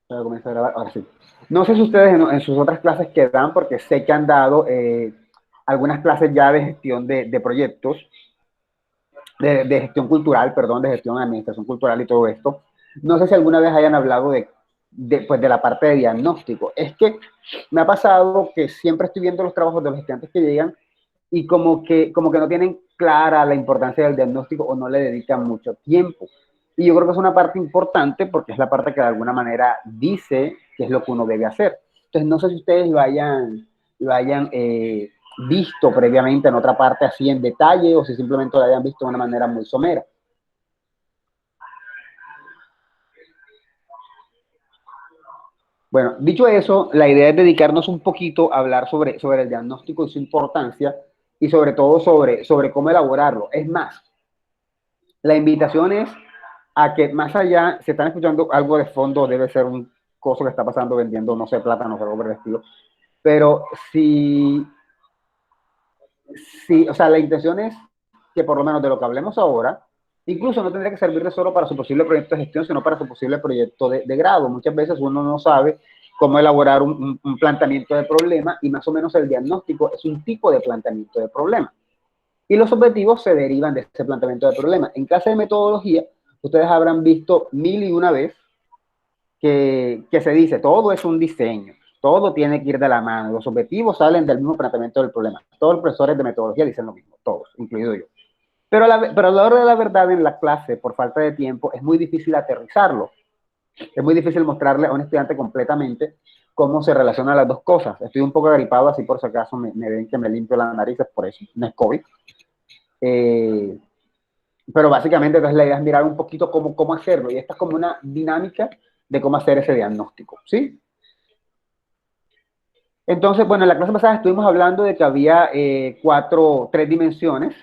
Voy a comenzar a grabar. Ahora sí. No sé si ustedes en sus otras clases que dan, porque sé que han dado algunas clases ya de gestión de proyectos, de gestión cultural, perdón, de gestión de administración cultural y todo esto. No sé si alguna vez hayan hablado pues de la parte de diagnóstico. Es que me ha pasado que siempre estoy viendo los trabajos de los estudiantes que llegan y como que no tienen clara la importancia del diagnóstico o no le dedican mucho tiempo. Y yo creo que es una parte importante porque es la parte que de alguna manera dice qué es lo que uno debe hacer. Entonces, no sé si ustedes lo hayan visto previamente en otra parte así en detalle o si simplemente lo hayan visto de una manera muy somera. Bueno, dicho eso, la idea es dedicarnos un poquito a hablar sobre el diagnóstico y su importancia y sobre todo sobre cómo elaborarlo. Es más, la invitación es a que más allá, si están escuchando algo de fondo, debe ser un coso que está pasando vendiendo, no sé, plátanos o algo por el estilo. Pero o sea, la intención es que por lo menos de lo que hablemos ahora, incluso no tendría que servirle solo para su posible proyecto de gestión, sino para su posible proyecto de grado. Muchas veces uno no sabe cómo elaborar un planteamiento de problema y más o menos el diagnóstico es un tipo de planteamiento de problema. Y los objetivos se derivan de ese planteamiento de problema. En clase de metodología, ustedes habrán visto mil y una vez que se dice, todo es un diseño, todo tiene que ir de la mano, los objetivos salen del mismo planteamiento del problema. Todos los profesores de metodología dicen lo mismo, todos, incluido yo. Pero a la hora de la verdad en la clase, por falta de tiempo, es muy difícil aterrizarlo. Es muy difícil mostrarle a un estudiante completamente cómo se relacionan las dos cosas. Estoy un poco agripado, así por si acaso me ven que me limpio las narices, por eso, no es COVID. Eh, pero básicamente entonces la idea es mirar un poquito cómo hacerlo y esta es como una dinámica de cómo hacer ese diagnóstico, ¿sí? Entonces, bueno, en la clase pasada estuvimos hablando de que había tres dimensiones,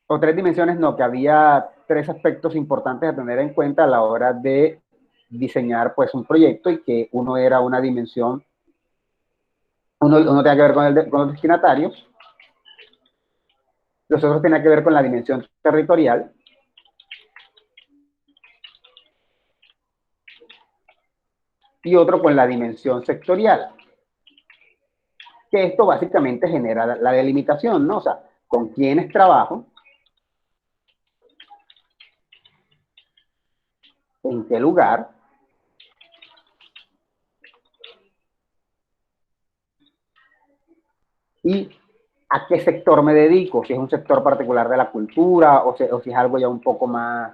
o tres dimensiones no, que había tres aspectos importantes a tener en cuenta a la hora de diseñar pues un proyecto y que uno era una dimensión, uno tenía que ver con los destinatarios, los otros tenían que ver con la dimensión territorial y otro con la dimensión sectorial. Que esto básicamente genera la delimitación, ¿no? O sea, con quiénes trabajo, en qué lugar y a qué sector me dedico, si es un sector particular de la cultura o si es algo ya un poco más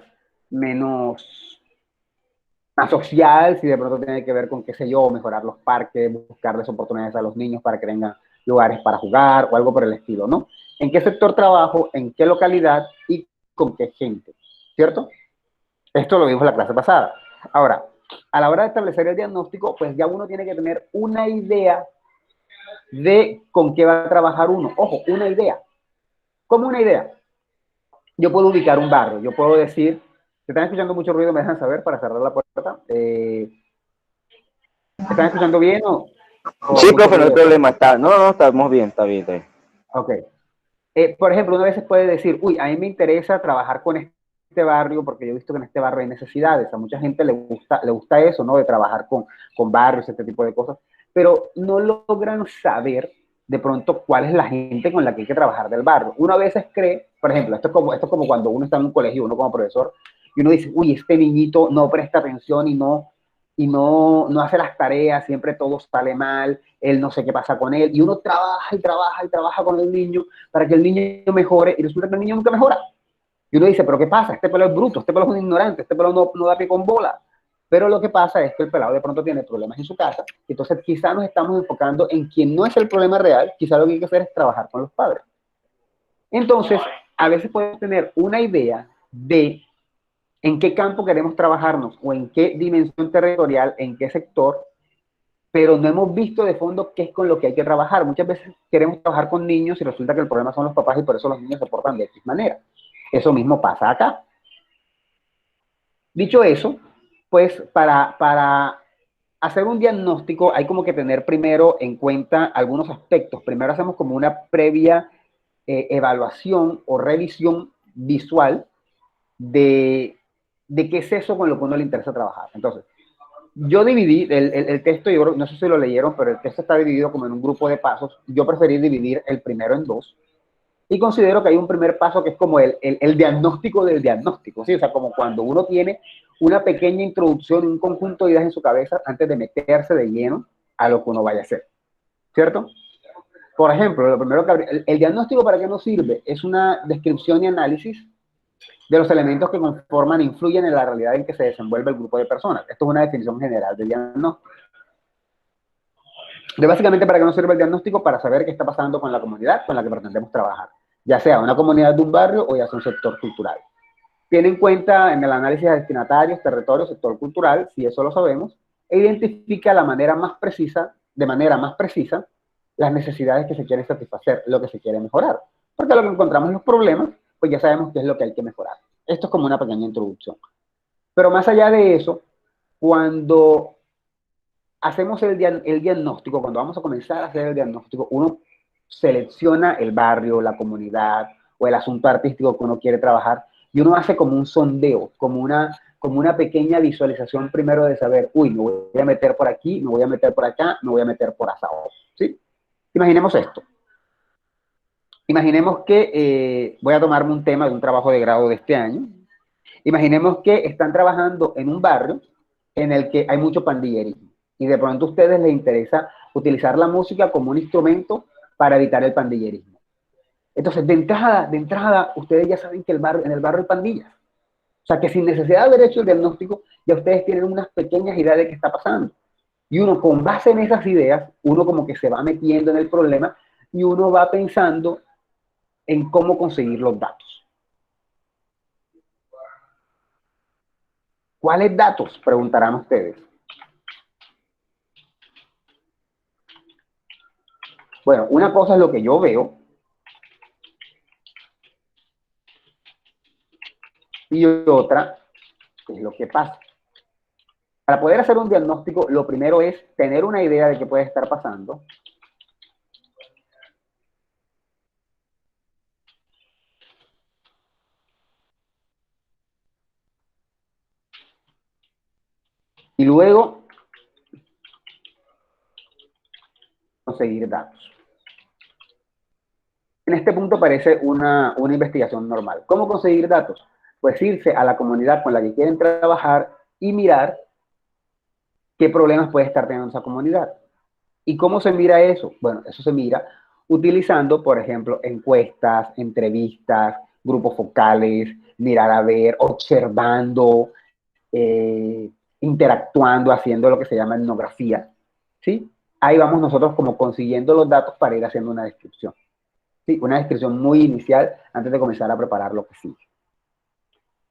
social, si de pronto tiene que ver con, qué sé yo, mejorar los parques, buscarles oportunidades a los niños para que tengan lugares para jugar o algo por el estilo, ¿no? ¿En qué sector trabajo, en qué localidad y con qué gente? ¿Cierto? Esto lo vimos en la clase pasada. Ahora, a la hora de establecer el diagnóstico, pues ya uno tiene que tener una idea de con qué va a trabajar uno. Ojo, una idea. ¿Cómo una idea? Yo puedo ubicar un barrio, yo puedo decir, si están escuchando mucho ruido, me dejan saber para cerrar la puerta. ¿Están escuchando bien o Sí, mucho profe, no hay ruido de fondo? problema. No, no, estamos bien, está bien, está bien. Ok. Por ejemplo, una vez puede decir, uy, a mí me interesa trabajar con este barrio porque yo he visto que en este barrio hay necesidades. A mucha gente le gusta eso, ¿no? De trabajar con barrios, este tipo de cosas, pero no logran saber de pronto cuál es la gente con la que hay que trabajar del barrio. Uno a veces cree, por ejemplo, esto es como cuando uno está en un colegio, uno como profesor, y uno dice, uy, este niñito no presta atención no hace las tareas, siempre todo sale mal, él no sé qué pasa con él, y uno trabaja y trabaja y trabaja con el niño para que el niño mejore, y resulta que el niño nunca mejora. Y uno dice, pero ¿qué pasa? Este pelo es bruto, este pelo es un ignorante, este pelo no da pie con bola. Pero lo que pasa es que el pelado de pronto tiene problemas en su casa, y entonces quizá nos estamos enfocando en quien no es el problema real, quizá lo que hay que hacer es trabajar con los padres. Entonces, a veces podemos tener una idea de en qué campo queremos trabajarnos o en qué dimensión territorial, en qué sector, pero no hemos visto de fondo qué es con lo que hay que trabajar. Muchas veces queremos trabajar con niños y resulta que el problema son los papás y por eso los niños se portan de X manera. Eso mismo pasa acá. Dicho eso, pues para hacer un diagnóstico hay como que tener primero en cuenta algunos aspectos. Primero hacemos como una previa evaluación o revisión visual de qué es eso con lo que uno le interesa trabajar. Entonces, yo dividí el texto, yo no sé si lo leyeron, pero el texto está dividido como en un grupo de pasos. Yo preferí dividir el primero en dos. Y considero que hay un primer paso que es como el diagnóstico del diagnóstico, ¿sí? O sea, como cuando uno tiene una pequeña introducción, un conjunto de ideas en su cabeza antes de meterse de lleno a lo que uno vaya a hacer, ¿cierto? Por ejemplo, lo primero que el diagnóstico, ¿para qué nos sirve? Es una descripción y análisis de los elementos que conforman e influyen en la realidad en que se desenvuelve el grupo de personas. Esto es una definición general del diagnóstico. De básicamente, ¿para qué nos sirve el diagnóstico? Para saber qué está pasando con la comunidad con la que pretendemos trabajar, ya sea una comunidad de un barrio o ya sea un sector cultural. Tiene en cuenta en el análisis de destinatarios, territorio, sector cultural, si eso lo sabemos, e identifica de manera más precisa, las necesidades que se quieren satisfacer, lo que se quiere mejorar. Porque lo que encontramos en los problemas, pues ya sabemos qué es lo que hay que mejorar. Esto es como una pequeña introducción. Pero más allá de eso, cuando hacemos el diagnóstico, cuando vamos a comenzar a hacer el diagnóstico, uno selecciona el barrio, la comunidad o el asunto artístico que uno quiere trabajar y uno hace como un sondeo, como una pequeña visualización primero de saber, uy, me voy a meter por aquí, me voy a meter por acá, me voy a meter por allá, ¿sí? Imaginemos esto. Imaginemos que voy a tomarme un tema de un trabajo de grado de este año. Imaginemos que están trabajando en un barrio en el que hay mucho pandillerismo y de pronto a ustedes les interesa utilizar la música como un instrumento para evitar el pandillerismo. Entonces, de entrada, ustedes ya saben que en el barrio hay pandillas. O sea, que sin necesidad de haber hecho el diagnóstico, ya ustedes tienen unas pequeñas ideas de qué está pasando. Y uno, con base en esas ideas, uno como que se va metiendo en el problema y uno va pensando en cómo conseguir los datos. ¿Cuáles datos? Preguntarán ustedes. Bueno, una cosa es lo que yo veo y otra es lo que pasa. Para poder hacer un diagnóstico, lo primero es tener una idea de qué puede estar pasando. Y luego conseguir datos. En este punto parece una investigación normal. ¿Cómo conseguir datos? Pues irse a la comunidad con la que quieren trabajar y mirar qué problemas puede estar teniendo esa comunidad. ¿Y cómo se mira eso? Bueno, eso se mira utilizando, por ejemplo, encuestas, entrevistas, grupos focales, mirar a ver, observando, eh, interactuando, haciendo lo que se llama etnografía, ¿sí? Ahí vamos nosotros como consiguiendo los datos para ir haciendo una descripción. ¿Sí? Una descripción muy inicial antes de comenzar a preparar lo que sigue.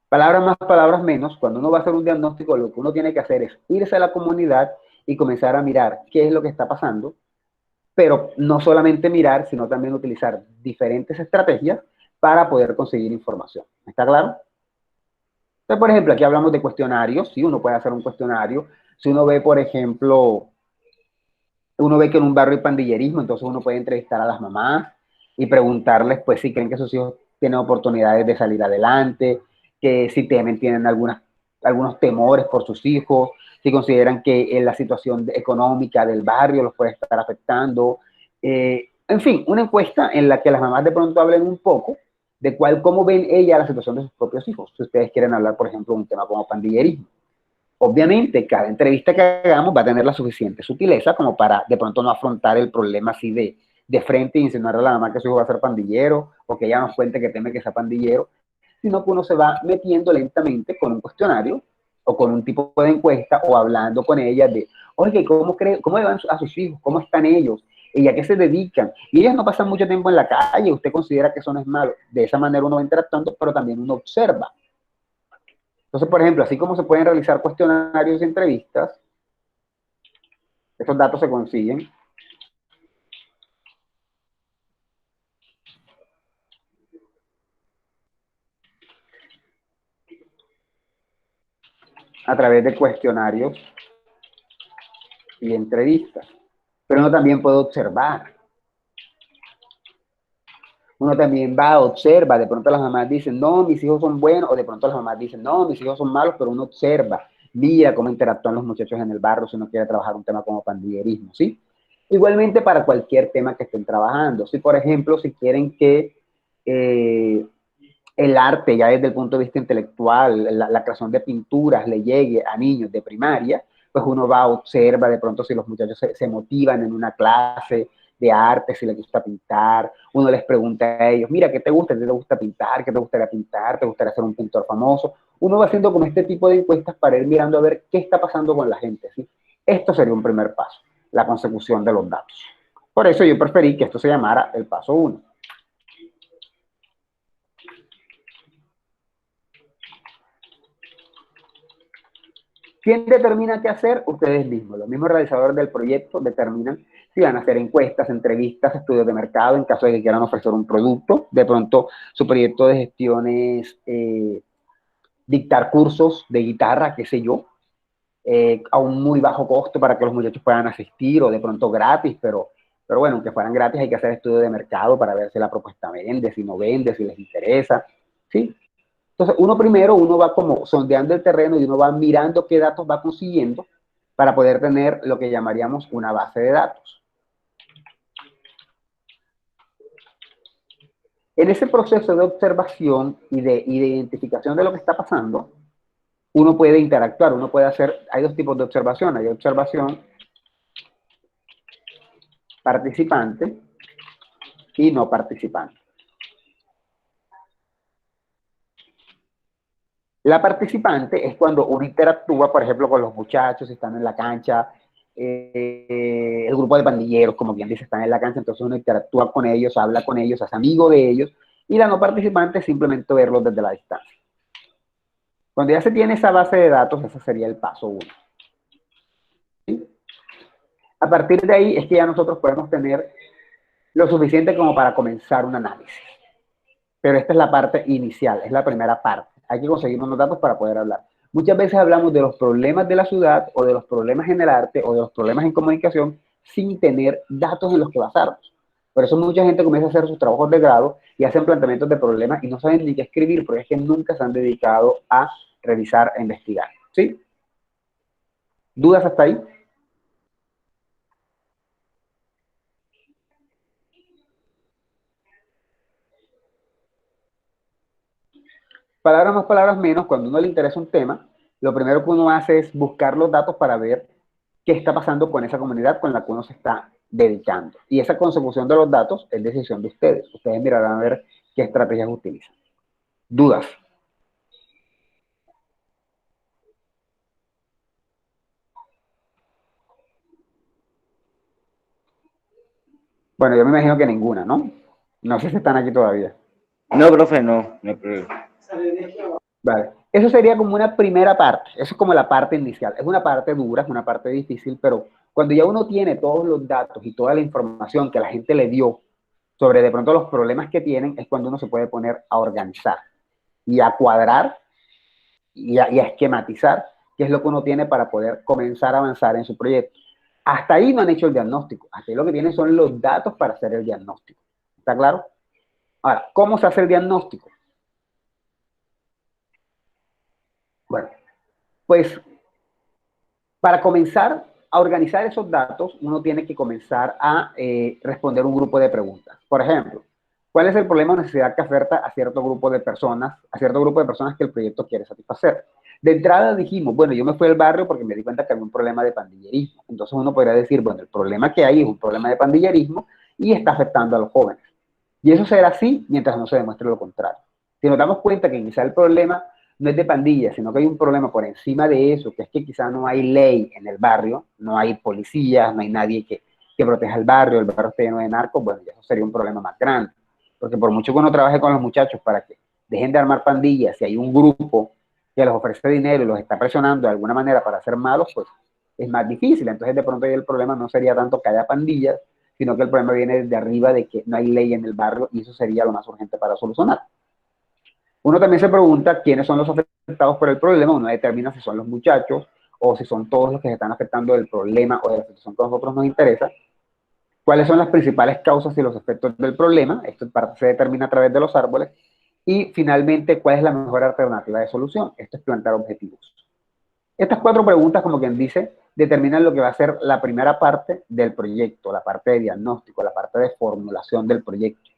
Palabras más, palabras menos, cuando uno va a hacer un diagnóstico, lo que uno tiene que hacer es irse a la comunidad y comenzar a mirar qué es lo que está pasando, pero no solamente mirar, sino también utilizar diferentes estrategias para poder conseguir información. ¿Está claro? Entonces, por ejemplo, aquí hablamos de cuestionarios, sí, uno puede hacer un cuestionario. Si uno ve, por ejemplo, uno ve que en un barrio hay pandillerismo, entonces uno puede entrevistar a las mamás y preguntarles, pues, si creen que sus hijos tienen oportunidades de salir adelante, que si temen, tienen algunos temores por sus hijos, si consideran que la situación económica del barrio los puede estar afectando. En fin, una encuesta en la que las mamás de pronto hablen un poco de cómo ven ella la situación de sus propios hijos. Si ustedes quieren hablar, por ejemplo, de un tema como pandillerismo. Obviamente, cada entrevista que hagamos va a tener la suficiente sutileza como para de pronto no afrontar el problema así de frente e insinuar a la mamá que su hijo va a ser pandillero o que ella nos cuente que teme que sea pandillero, sino que uno se va metiendo lentamente con un cuestionario o con un tipo de encuesta o hablando con ella de, oye, ¿cómo van a sus hijos? ¿Cómo están ellos? ¿Y a qué se dedican? Y ellas no pasan mucho tiempo en la calle, usted considera que eso no es malo. De esa manera uno va interactuando, pero también uno observa. Entonces, por ejemplo, así como se pueden realizar cuestionarios y entrevistas, esos datos se consiguen a través de cuestionarios y entrevistas. Pero uno también puede observar. Uno también va, observa, de pronto las mamás dicen, no, mis hijos son buenos, o de pronto las mamás dicen, no, mis hijos son malos, pero uno observa mira cómo interactúan los muchachos en el barrio si uno quiere trabajar un tema como pandillerismo, ¿sí? Igualmente para cualquier tema que estén trabajando. Si, por ejemplo, si quieren que el arte, ya desde el punto de vista intelectual, la creación de pinturas le llegue a niños de primaria, pues uno va, observa de pronto si los muchachos se motivan en una clase de arte, si les gusta pintar, uno les pregunta a ellos, mira, ¿qué te gusta? ¿Qué te gusta pintar? ¿Qué te gustaría pintar? ¿Te gustaría ser un pintor famoso? Uno va haciendo como este tipo de encuestas para ir mirando a ver qué está pasando con la gente, ¿sí? Esto sería un primer paso, la consecución de los datos. Por eso yo preferí que esto se llamara el paso 1. ¿Quién determina qué hacer? Ustedes mismos. Los mismos realizadores del proyecto determinan si van a hacer encuestas, entrevistas, estudios de mercado, en caso de que quieran ofrecer un producto. De pronto, su proyecto de gestión es dictar cursos de guitarra, qué sé yo, a un muy bajo costo para que los muchachos puedan asistir, o de pronto gratis, pero bueno, aunque fueran gratis hay que hacer estudios de mercado para ver si la propuesta vende, si no vende, si les interesa, ¿sí? Entonces, uno va como sondeando el terreno y uno va mirando qué datos va consiguiendo para poder tener lo que llamaríamos una base de datos. En ese proceso de observación y de identificación de lo que está pasando, uno puede interactuar, uno puede hacer, hay dos tipos de observación, hay observación participante y no participante. La participante es cuando uno interactúa, por ejemplo, con los muchachos, están en la cancha, el grupo de pandilleros, como quien dice, están en la cancha, entonces uno interactúa con ellos, habla con ellos, es amigo de ellos, y la no participante es simplemente verlos desde la distancia. Cuando ya se tiene esa base de datos, ese sería el paso 1. ¿Sí? A partir de ahí es que ya nosotros podemos tener lo suficiente como para comenzar un análisis. Pero esta es la parte inicial, es la primera parte. Hay que conseguir unos datos para poder hablar. Muchas veces hablamos de los problemas de la ciudad o de los problemas en el arte o de los problemas en comunicación sin tener datos en los que basarnos. Por eso mucha gente comienza a hacer sus trabajos de grado y hacen planteamientos de problemas y no saben ni qué escribir porque es que nunca se han dedicado a revisar e investigar. ¿Sí? ¿Dudas hasta ahí? Palabras más, palabras menos, cuando a uno le interesa un tema, lo primero que uno hace es buscar los datos para ver qué está pasando con esa comunidad con la que uno se está dedicando. Y esa consecución de los datos es decisión de ustedes. Ustedes mirarán a ver qué estrategias utilizan. ¿Dudas? Bueno, yo me imagino que ninguna, ¿no? No sé si están aquí todavía. No, profe, no, no hay problema. Vale. Eso sería como una primera parte. Eso es como la parte inicial. Es una parte dura, es una parte difícil, pero cuando ya uno tiene todos los datos y toda la información que la gente le dio sobre de pronto los problemas que tienen, es cuando uno se puede poner a organizar y a cuadrar y a esquematizar qué es lo que uno tiene para poder comenzar a avanzar en su proyecto. Hasta ahí no han hecho el diagnóstico. Hasta ahí lo que tienen son los datos para hacer el diagnóstico. ¿Está claro? Ahora, ¿cómo se hace el diagnóstico? Bueno, pues para comenzar a organizar esos datos, uno tiene que comenzar a responder un grupo de preguntas. Por ejemplo, ¿cuál es el problema o necesidad que afecta a cierto grupo de personas, que el proyecto quiere satisfacer? De entrada dijimos, bueno, yo me fui al barrio porque me di cuenta que había un problema de pandillerismo. Entonces uno podría decir, bueno, el problema que hay es un problema de pandillerismo y está afectando a los jóvenes. Y eso será así mientras no se demuestre lo contrario. Si nos damos cuenta que quizá el problema no es de pandillas, sino que hay un problema por encima de eso, que es que quizá no hay ley en el barrio, no hay policías, no hay nadie que proteja el barrio está lleno de narcos, bueno, eso sería un problema más grande. Porque por mucho que uno trabaje con los muchachos para que dejen de armar pandillas, si hay un grupo que les ofrece dinero y los está presionando de alguna manera para ser malos, pues es más difícil. Entonces de pronto el problema no sería tanto que haya pandillas, sino que el problema viene desde arriba de que no hay ley en el barrio y eso sería lo más urgente para solucionar. Uno también se pregunta quiénes son los afectados por el problema, uno determina si son los muchachos o si son todos los que se están afectando del problema o de la situación que a nosotros nos interesa. ¿Cuáles son las principales causas y los efectos del problema? Esto en parte se determina a través de los árboles. Y finalmente, ¿cuál es la mejor alternativa de solución? Esto es plantear objetivos. Estas 4 preguntas, como quien dice, determinan lo que va a ser la primera parte del proyecto, la parte de diagnóstico, la parte de formulación del proyecto.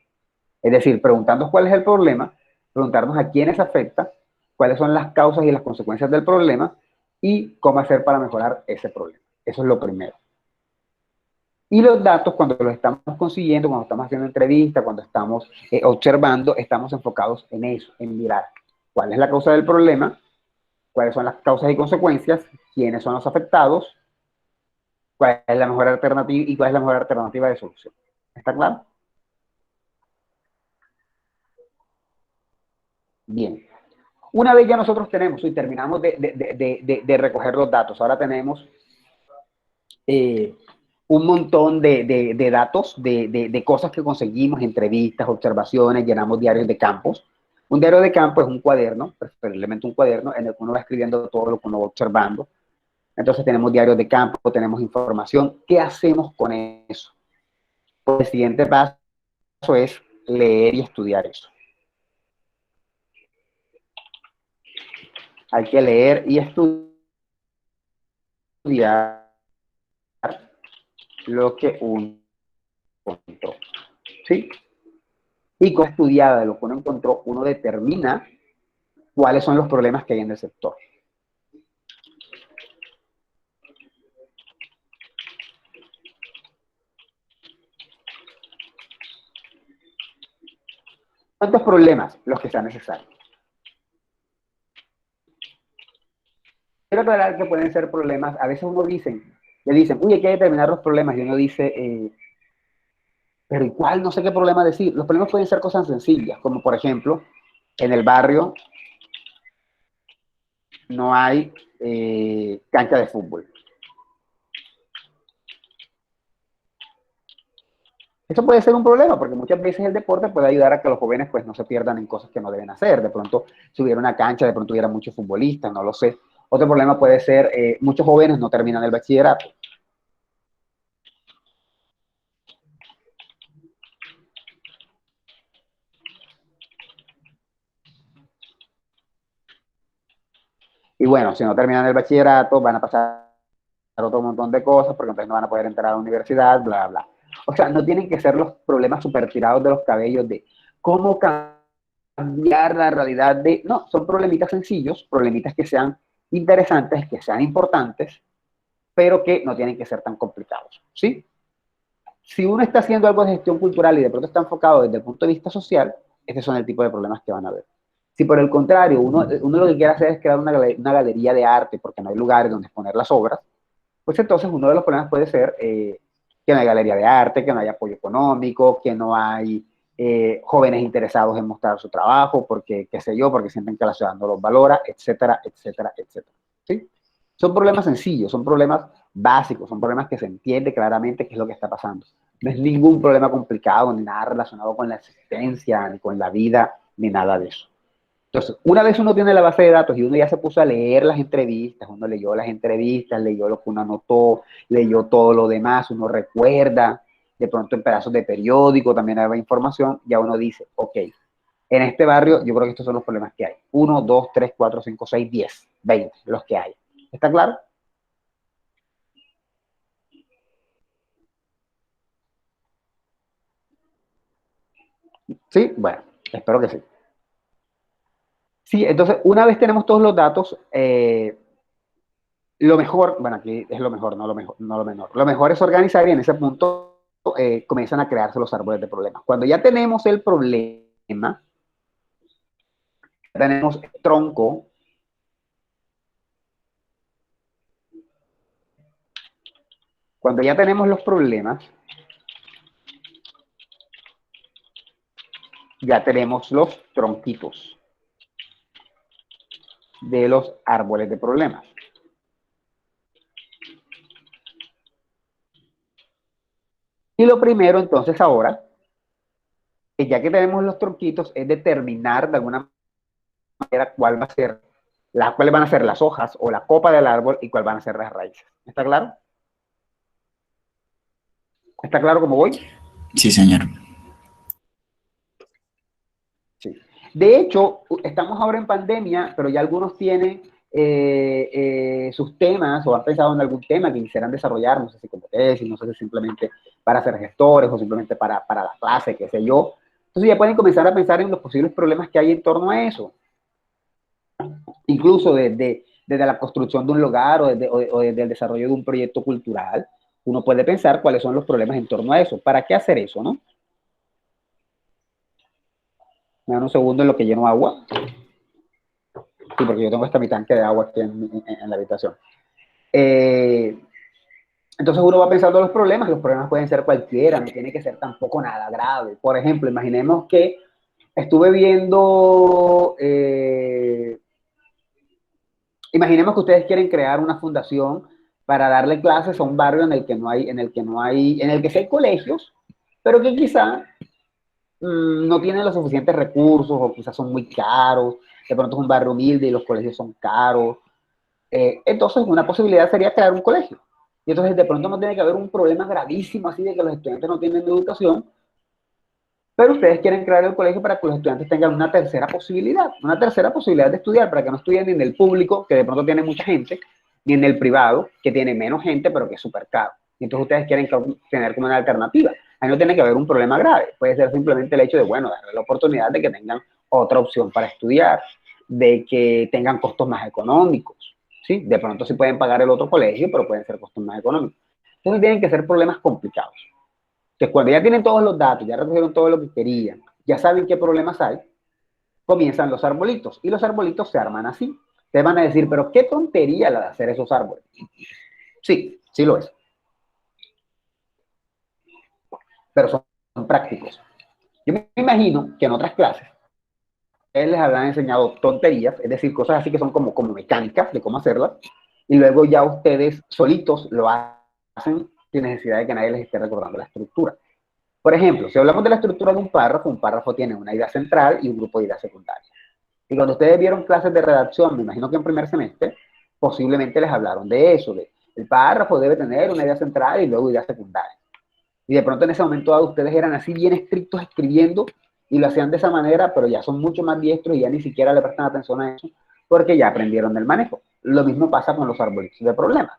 Es decir, preguntarnos cuál es el problema, preguntarnos a quiénes afecta, cuáles son las causas y las consecuencias del problema y cómo hacer para mejorar ese problema. Eso es lo primero. Y los datos, cuando los estamos consiguiendo, cuando estamos haciendo entrevistas, cuando estamos observando, estamos enfocados en eso, en mirar cuál es la causa del problema, cuáles son las causas y consecuencias, quiénes son los afectados, cuál es la mejor alternativa y cuál es la mejor alternativa de solución. ¿Está claro? Bien. Una vez ya nosotros tenemos y terminamos de recoger los datos, ahora tenemos un montón de datos, de cosas que conseguimos, entrevistas, observaciones, llenamos diarios de campos. Un diario de campo es un cuaderno, preferiblemente un cuaderno, en el que uno va escribiendo todo lo que uno va observando. Entonces tenemos diarios de campo, tenemos información. ¿Qué hacemos con eso? El siguiente paso es leer y estudiar eso. Hay que leer y estudiar lo que uno encontró. ¿Sí? Y con estudiada de lo que uno encontró, uno determina cuáles son los problemas que hay en el sector. ¿Cuántos problemas? Los que sean necesarios. Quiero aclarar que pueden ser problemas, a veces uno le dicen, uy, hay que determinar los problemas, y uno dice, pero igual no sé qué problema decir. Los problemas pueden ser cosas sencillas, como por ejemplo, en el barrio no hay cancha de fútbol. Eso puede ser un problema, porque muchas veces el deporte puede ayudar a que los jóvenes pues no se pierdan en cosas que no deben hacer. De pronto, si hubiera una cancha, de pronto hubiera muchos futbolistas, no lo sé. Otro problema puede ser, muchos jóvenes no terminan el bachillerato. Y bueno, si no terminan el bachillerato, van a pasar otro montón de cosas, porque entonces no van a poder entrar a la universidad, bla, bla. O sea, no tienen que ser los problemas super tirados de los cabellos de cómo cambiar la realidad de... No, son problemitas sencillos, problemitas que sean interesantes, que sean importantes, pero que no tienen que ser tan complicados, ¿sí? Si uno está haciendo algo de gestión cultural y de pronto está enfocado desde el punto de vista social, estos son el tipo de problemas que van a haber. Si por el contrario, uno lo que quiere hacer es crear una galería de arte porque no hay lugares donde exponer las obras, pues entonces uno de los problemas puede ser que no hay galería de arte, que no hay apoyo económico, que no hay jóvenes interesados en mostrar su trabajo, porque, qué sé yo, porque sienten que la ciudad no los valora, etcétera, etcétera, etcétera. ¿Sí? Son problemas sencillos, son problemas básicos, son problemas que se entiende claramente qué es lo que está pasando. No es ningún problema complicado, ni nada relacionado con la existencia, ni con la vida, ni nada de eso. Entonces, una vez uno tiene la base de datos y uno ya se puso a leer las entrevistas, uno leyó las entrevistas, leyó lo que uno anotó, leyó todo lo demás, uno recuerda, de pronto en pedazos de periódico también hay información, ya uno dice, ok, en este barrio yo creo que estos son los problemas que hay. 1, 2, 3, 4, 5, 6, 10, 20, los que hay. ¿Está claro? Sí, bueno, espero que sí. Sí, entonces, una vez tenemos todos los datos, lo mejor, bueno, aquí es lo mejor, no lo mejor, no lo menor. Lo mejor es organizar y en ese punto comienzan a crearse los árboles de problemas. Cuando ya tenemos el problema, tenemos el tronco, cuando ya tenemos los problemas, ya tenemos los tronquitos de los árboles de problemas. Y lo primero, entonces, ahora, ya que tenemos los tronquitos, es determinar de alguna manera cuál va a ser, cuáles van a ser las hojas o la copa del árbol y cuáles van a ser las raíces. ¿Está claro? ¿Está claro cómo voy? Sí, señor. Sí. De hecho, estamos ahora en pandemia, pero ya algunos tienen sus temas o han pensado en algún tema que quisieran desarrollar, no sé si como tesis, no sé si simplemente para ser gestores o simplemente para la clase, qué sé yo. Entonces ya pueden comenzar a pensar en los posibles problemas que hay en torno a eso. Incluso desde la construcción de un lugar o desde el desarrollo de un proyecto cultural, uno puede pensar cuáles son los problemas en torno a eso. ¿Para qué hacer eso, no? Me dan un segundo en lo que lleno agua. Sí, porque yo tengo mi tanque de agua aquí en la habitación. Entonces uno va pensando en los problemas pueden ser cualquiera, no tiene que ser tampoco nada grave. Por ejemplo, imaginemos que estuve viendo, imaginemos que ustedes quieren crear una fundación para darle clases a un barrio en el que no hay, en el que sí hay colegios, pero que quizá no tienen los suficientes recursos o quizás son muy caros, de pronto es un barrio humilde y los colegios son caros. Entonces, una posibilidad sería crear un colegio. Y entonces, de pronto no tiene que haber un problema gravísimo así de que los estudiantes no tienen educación, pero ustedes quieren crear el colegio para que los estudiantes tengan una tercera posibilidad de estudiar, para que no estudien ni en el público, que de pronto tiene mucha gente, ni en el privado, que tiene menos gente, pero que es súper caro. Y entonces ustedes quieren tener como una alternativa. Ahí no tiene que haber un problema grave. Puede ser simplemente el hecho de, bueno, darle la oportunidad de que tengan otra opción para estudiar, de que tengan costos más económicos. ¿Sí? De pronto sí pueden pagar el otro colegio, pero pueden ser costos más económicos. Entonces tienen que ser problemas complicados. Que cuando ya tienen todos los datos, ya recogieron todo lo que querían, ya saben qué problemas hay, comienzan los arbolitos. Y los arbolitos se arman así. Te van a decir, pero qué tontería la de hacer esos árboles. Sí, sí lo es. Pero son prácticos. Yo me imagino que en otras clases ustedes les habrán enseñado tonterías, es decir, cosas así que son como mecánicas de cómo hacerlas, y luego ya ustedes solitos lo hacen sin necesidad de que nadie les esté recordando la estructura. Por ejemplo, si hablamos de la estructura de un párrafo tiene una idea central y un grupo de ideas secundarias. Y cuando ustedes vieron clases de redacción, me imagino que en primer semestre, posiblemente les hablaron de eso, de el párrafo debe tener una idea central y luego ideas secundarias. Y de pronto en ese momento dado ustedes eran así bien estrictos escribiendo y lo hacían de esa manera, pero ya son mucho más diestros y ya ni siquiera le prestan atención a eso porque ya aprendieron el manejo. Lo mismo pasa con los arbolitos de problemas.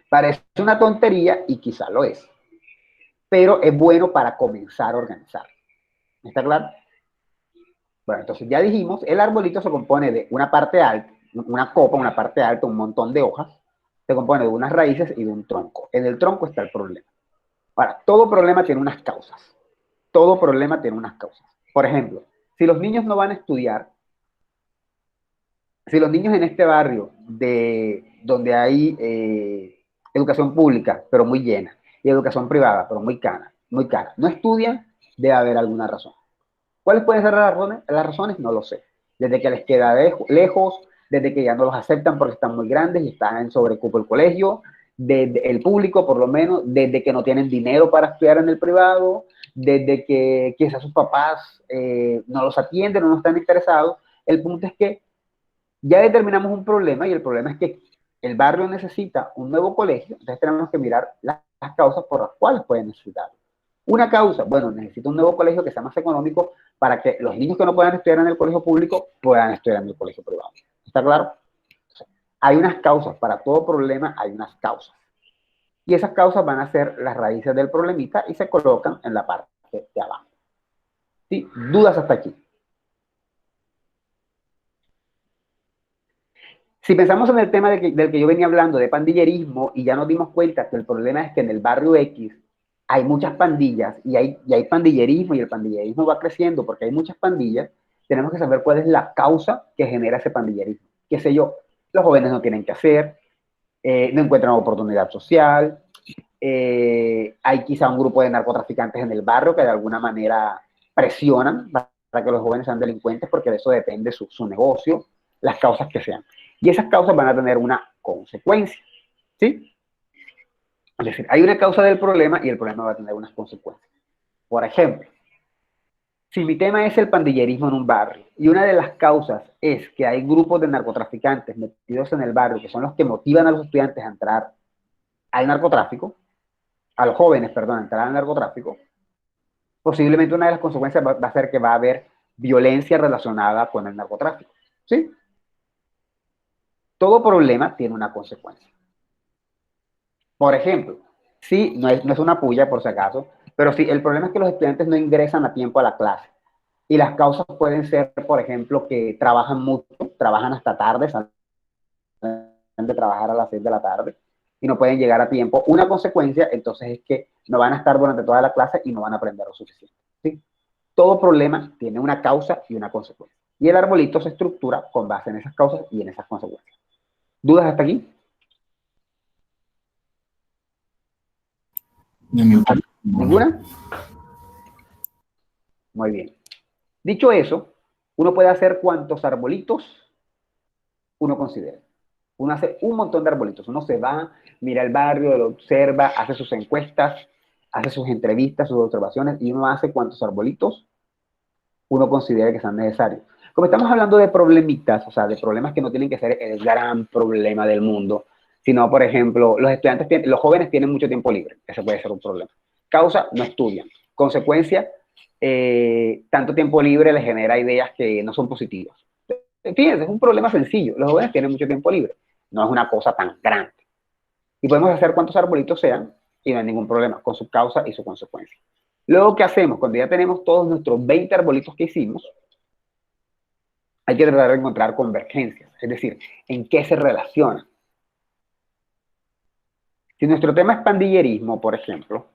Parece una tontería y quizá lo es, pero es bueno para comenzar a organizar. ¿Está claro? Bueno, entonces ya dijimos, el arbolito se compone de una parte alta, una copa, una parte alta, un montón de hojas, se compone de unas raíces y de un tronco. En el tronco está el problema. Ahora, todo problema tiene unas causas. Todo problema tiene unas causas. Por ejemplo, si los niños no van a estudiar, si los niños en este barrio donde hay educación pública, pero muy llena, y educación privada, pero muy cara, no estudian, debe haber alguna razón. ¿Cuáles pueden ser las razones? Las razones no lo sé. Desde que les queda lejos, desde que ya no los aceptan porque están muy grandes y están en sobrecupo el colegio, desde el público por lo menos, desde que no tienen dinero para estudiar en el privado, desde que quizás sus papás no los atienden o no están interesados. El punto es que ya determinamos un problema y el problema es que el barrio necesita un nuevo colegio, entonces tenemos que mirar las causas por las cuales pueden necesitarlo. Una causa, bueno, necesita un nuevo colegio que sea más económico para que los niños que no puedan estudiar en el colegio público puedan estudiar en el colegio privado. ¿Está claro? Entonces, hay unas causas, para todo problema hay unas causas. Y esas causas van a ser las raíces del problemita y se colocan en la parte de abajo. ¿Sí? ¿Dudas hasta aquí? Si pensamos en el tema del que yo venía hablando, de pandillerismo, y ya nos dimos cuenta que el problema es que en el barrio X hay muchas pandillas y hay pandillerismo y el pandillerismo va creciendo porque hay muchas pandillas, tenemos que saber cuál es la causa que genera ese pandillerismo. ¿Qué sé yo? Los jóvenes no tienen que hacer, no encuentran oportunidad social, hay quizá un grupo de narcotraficantes en el barrio que de alguna manera presionan para que los jóvenes sean delincuentes porque de eso depende su negocio, las causas que sean. Y esas causas van a tener una consecuencia, ¿sí? Es decir, hay una causa del problema y el problema va a tener unas consecuencias. Por ejemplo, si mi tema es el pandillerismo en un barrio y una de las causas es que hay grupos de narcotraficantes metidos en el barrio que son los que motivan a los estudiantes a entrar al narcotráfico, a los jóvenes, perdón, a entrar al narcotráfico, posiblemente una de las consecuencias va a ser que va a haber violencia relacionada con el narcotráfico, ¿sí? todo problema tiene una consecuencia. Por ejemplo, si no es una puya por si acaso, pero si el problema es que los estudiantes no ingresan a tiempo a la clase y las causas pueden ser, por ejemplo, que trabajan mucho, trabajan hasta tarde, salen de trabajar a las 6 de la tarde y no pueden llegar a tiempo. Una consecuencia, entonces, es que no van a estar durante toda la clase y no van a aprender lo suficiente. ¿Sí? Todo problema tiene una causa y una consecuencia. Y el arbolito se estructura con base en esas causas y en esas consecuencias. ¿Dudas hasta aquí? ¿Ninguna? Muy bien. Dicho eso, uno puede hacer cuantos arbolitos uno considere. Uno hace un montón de arbolitos. Uno se va, mira el barrio, lo observa, hace sus encuestas, hace sus entrevistas, sus observaciones y uno hace cuantos arbolitos uno considere que sean necesarios. Como estamos hablando de problemitas, o sea, de problemas que no tienen que ser el gran problema del mundo, sino, por ejemplo, los jóvenes tienen mucho tiempo libre. Ese puede ser un problema. Causa, no estudian. Consecuencia, tanto tiempo libre les genera ideas que no son positivas. Fíjense, es un problema sencillo. Los jóvenes tienen mucho tiempo libre. No es una cosa tan grande. Y podemos hacer cuantos arbolitos sean y no hay ningún problema con su causa y su consecuencia. Luego, ¿qué hacemos? Cuando ya tenemos todos nuestros 20 arbolitos que hicimos, hay que tratar de encontrar convergencias. Es decir, ¿en qué se relacionan? Si nuestro tema es pandillerismo, por ejemplo,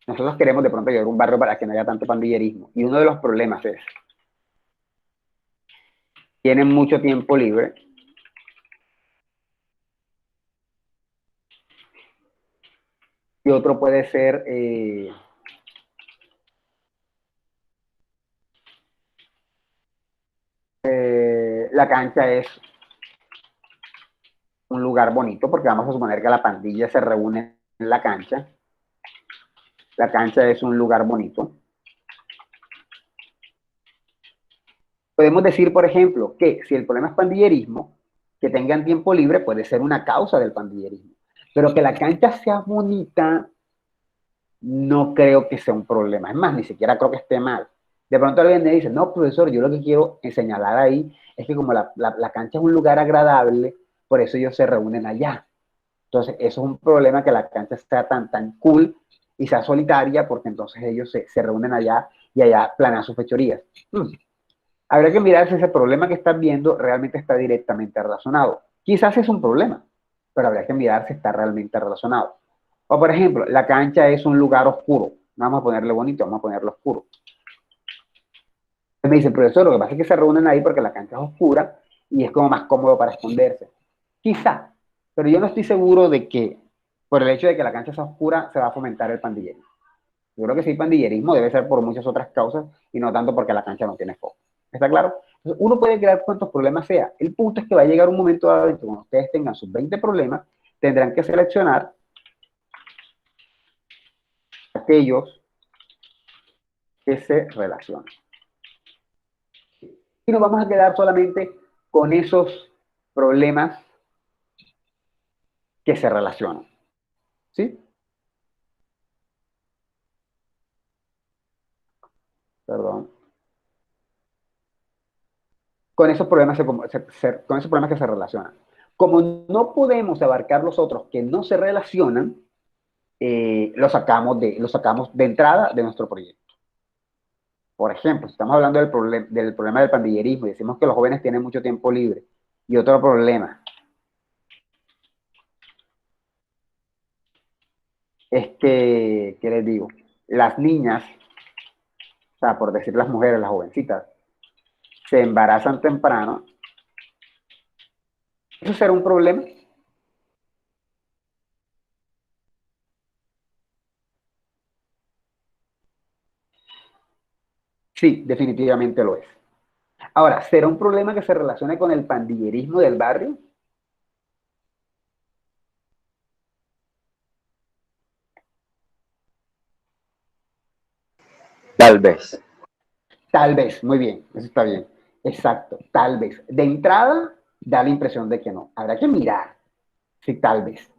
nosotros queremos de pronto llevar un barrio para que no haya tanto pandillerismo. Y uno de los problemas es, tienen mucho tiempo libre, y otro puede ser la cancha es un lugar bonito, porque vamos a suponer que la pandilla se reúne en la cancha. La cancha es un lugar bonito. Podemos decir, por ejemplo, que si el problema es pandillerismo, que tengan tiempo libre puede ser una causa del pandillerismo. Pero que la cancha sea bonita, no creo que sea un problema. Es más, ni siquiera creo que esté mal. De pronto alguien me dice, no, profesor, yo lo que quiero señalar ahí es que como la cancha es un lugar agradable, por eso ellos se reúnen allá. Entonces, eso es un problema, que la cancha sea tan cool y sea solitaria, porque entonces ellos se reúnen allá y allá planean sus fechorías. Habría que mirar si ese problema que estás viendo realmente está directamente relacionado. Quizás es un problema, pero habría que mirar si está realmente relacionado. O por ejemplo, la cancha es un lugar oscuro. No vamos a ponerle bonito, vamos a ponerle oscuro. Me dicen, profesor, lo que pasa es que se reúnen ahí porque la cancha es oscura y es como más cómodo para esconderse. Quizá, pero yo no estoy seguro de que por el hecho de que la cancha sea oscura se va a fomentar el pandillerismo. Yo creo que sí, pandillerismo debe ser por muchas otras causas y no tanto porque la cancha no tiene foco. ¿Está claro? Entonces, uno puede crear cuantos problemas sea. El punto es que va a llegar un momento dado en que cuando ustedes tengan sus 20 problemas, tendrán que seleccionar aquellos que se relacionan. Y nos vamos a quedar solamente con esos problemas que se relacionan. ¿Sí? Perdón. Con esos problemas, con esos problemas que se relacionan. Como no podemos abarcar los otros que no se relacionan, lo sacamos de entrada de nuestro proyecto. Por ejemplo, si estamos hablando del problema del pandillerismo y decimos que los jóvenes tienen mucho tiempo libre, y otro problema es que, ¿qué les digo? Las niñas, o sea, por decir las mujeres, las jovencitas, se embarazan temprano. ¿Eso será un problema? Sí, definitivamente lo es. Ahora, ¿será un problema que se relacione con el pandillerismo del barrio? Tal vez. Tal vez, muy bien, eso está bien. Exacto, tal vez. De entrada, da la impresión de que no. Habrá que mirar si tal vez.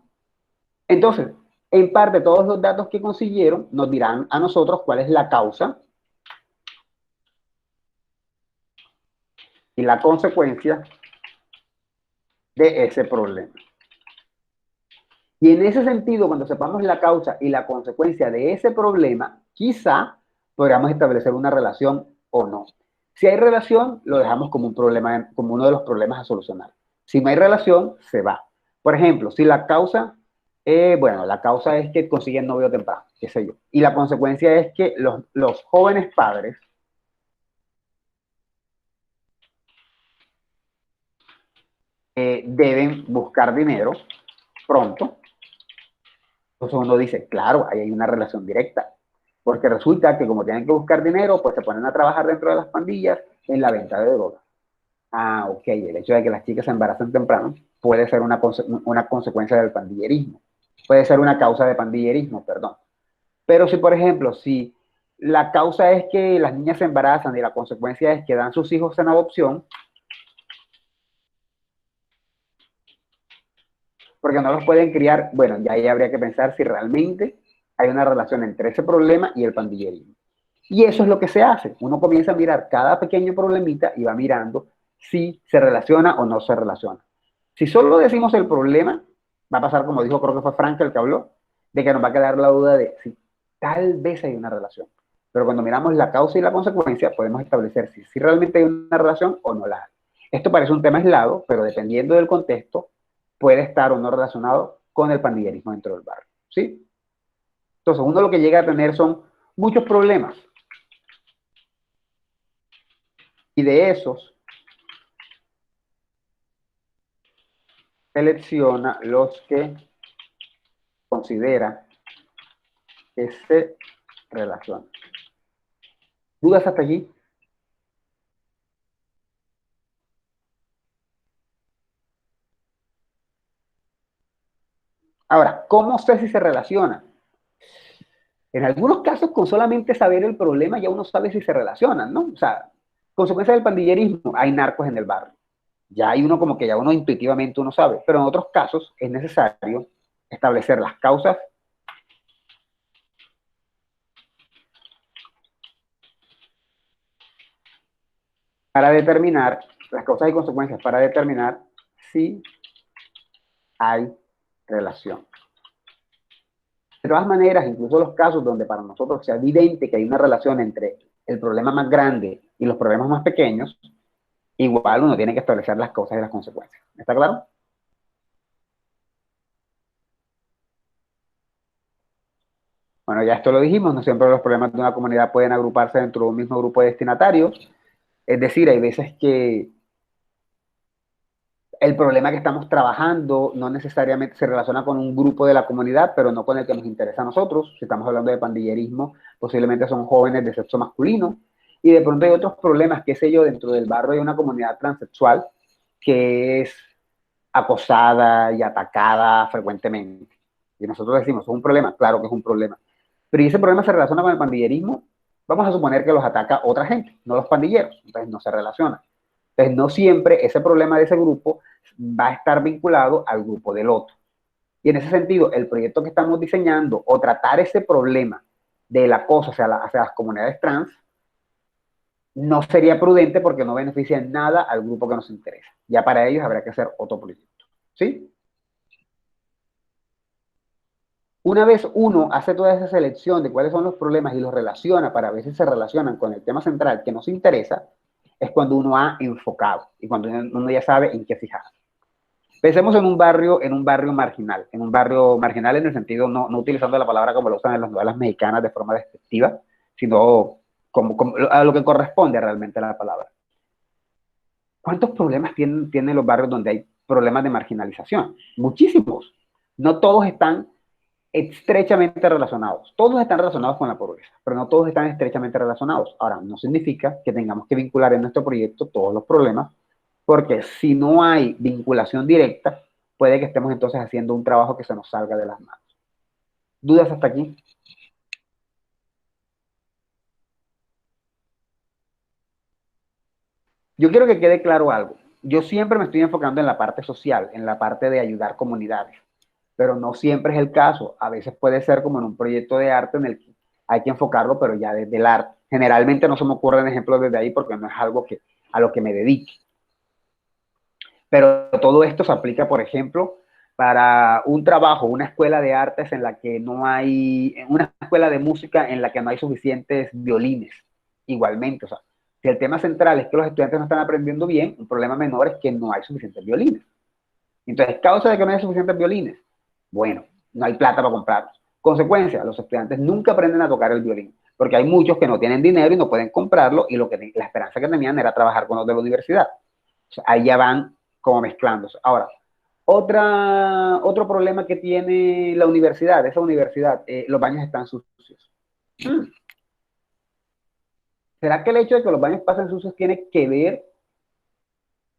Entonces, en parte, todos los datos que consiguieron nos dirán a nosotros cuál es la causa y la consecuencia de ese problema. Y en ese sentido, cuando sepamos la causa y la consecuencia de ese problema, quizá podamos establecer una relación o no. Si hay relación, lo dejamos como un problema, como uno de los problemas a solucionar. Si no hay relación, se va. Por ejemplo, si la causa, bueno, la causa es que consiguen novio temprano, qué sé yo. Y la consecuencia es que los jóvenes padres deben buscar dinero pronto. Entonces uno dice, claro, ahí hay una relación directa. Porque resulta que como tienen que buscar dinero, pues se ponen a trabajar dentro de las pandillas en la venta de drogas. Ah, ok, el hecho de que las chicas se embarazan temprano puede ser una consecuencia del pandillerismo. Puede ser una causa de pandillerismo, perdón. Pero si, por ejemplo, si la causa es que las niñas se embarazan y la consecuencia es que dan sus hijos en adopción, porque no los pueden criar, bueno, ya ahí habría que pensar si realmente hay una relación entre ese problema y el pandillerismo. Y eso es lo que se hace. Uno comienza a mirar cada pequeño problemita y va mirando si se relaciona o no se relaciona. Si solo decimos el problema, va a pasar como dijo, creo que fue Frank el que habló, de que nos va a quedar la duda de si tal vez hay una relación. Pero cuando miramos la causa y la consecuencia, podemos establecer si realmente hay una relación o no la hay. Esto parece un tema aislado, pero dependiendo del contexto, puede estar o no relacionado con el pandillerismo dentro del barrio. ¿Sí? Entonces, uno lo que llega a tener son muchos problemas. Y de esos, selecciona los que considera que se relacionan. ¿Dudas hasta aquí? Ahora, ¿cómo sé si se relacionan? En algunos casos, con solamente saber el problema, ya uno sabe si se relacionan, ¿no? O sea, consecuencia del pandillerismo, hay narcos en el barrio. Ya hay uno como que ya uno intuitivamente uno sabe, pero en otros casos es necesario establecer las causas para determinar, las causas y consecuencias para determinar si hay relación. De todas maneras, incluso los casos donde para nosotros sea evidente que hay una relación entre el problema más grande y los problemas más pequeños, igual uno tiene que establecer las causas y las consecuencias. ¿Está claro? Bueno, ya esto lo dijimos, no siempre los problemas de una comunidad pueden agruparse dentro de un mismo grupo de destinatarios. Es decir, hay veces que el problema que estamos trabajando no necesariamente se relaciona con un grupo de la comunidad, pero no con el que nos interesa a nosotros. Si estamos hablando de pandillerismo, posiblemente son jóvenes de sexo masculino. Y de pronto hay otros problemas, qué sé yo, dentro del barrio de una comunidad transexual que es acosada y atacada frecuentemente. Y nosotros decimos, ¿es un problema? Claro que es un problema. Pero ¿y ese problema se relaciona con el pandillerismo? Vamos a suponer que los ataca otra gente, no los pandilleros. Entonces no se relaciona. Entonces no siempre ese problema de ese grupo va a estar vinculado al grupo del otro. Y en ese sentido, el proyecto que estamos diseñando o tratar ese problema del acoso hacia las comunidades trans no sería prudente porque no beneficia en nada al grupo que nos interesa. Ya para ellos habrá que hacer otro proyecto. ¿Sí? Una vez uno hace toda esa selección de cuáles son los problemas y los relaciona para ver si se relacionan con el tema central que nos interesa, es cuando uno ha enfocado y cuando uno ya sabe en qué fijar. Pensemos en un barrio marginal en el sentido, no utilizando la palabra como lo usan en las novelas mexicanas de forma despectiva, sino como a lo que corresponde realmente a la palabra. ¿Cuántos problemas tienen los barrios donde hay problemas de marginalización? Muchísimos. No todos están estrechamente relacionados. Todos están relacionados con la pobreza, pero no todos están estrechamente relacionados. Ahora, no significa que tengamos que vincular en nuestro proyecto todos los problemas, porque si no hay vinculación directa, puede que estemos entonces haciendo un trabajo que se nos salga de las manos. ¿Dudas hasta aquí? Yo quiero que quede claro algo. Yo siempre me estoy enfocando en la parte social, en la parte de ayudar comunidades, pero no siempre es el caso. A veces puede ser como en un proyecto de arte en el que hay que enfocarlo, pero ya desde el arte. Generalmente no se me ocurren ejemplos desde ahí porque no es algo a lo que me dedique. Pero todo esto se aplica, por ejemplo, para un trabajo, una escuela de artes en la que no hay, una escuela de música en la que no hay suficientes violines, igualmente. O sea, si el tema central es que los estudiantes no están aprendiendo bien, un problema menor es que no hay suficientes violines. Entonces, causa de que no haya suficientes violines, bueno, no hay plata para comprarlos. Consecuencia, los estudiantes nunca aprenden a tocar el violín, porque hay muchos que no tienen dinero y no pueden comprarlo, y la esperanza que tenían era trabajar con los de la universidad. O sea, ahí ya van como mezclándose. Ahora, otro problema que tiene la universidad, esa universidad, los baños están sucios. ¿Será que el hecho de que los baños pasen sucios tiene que ver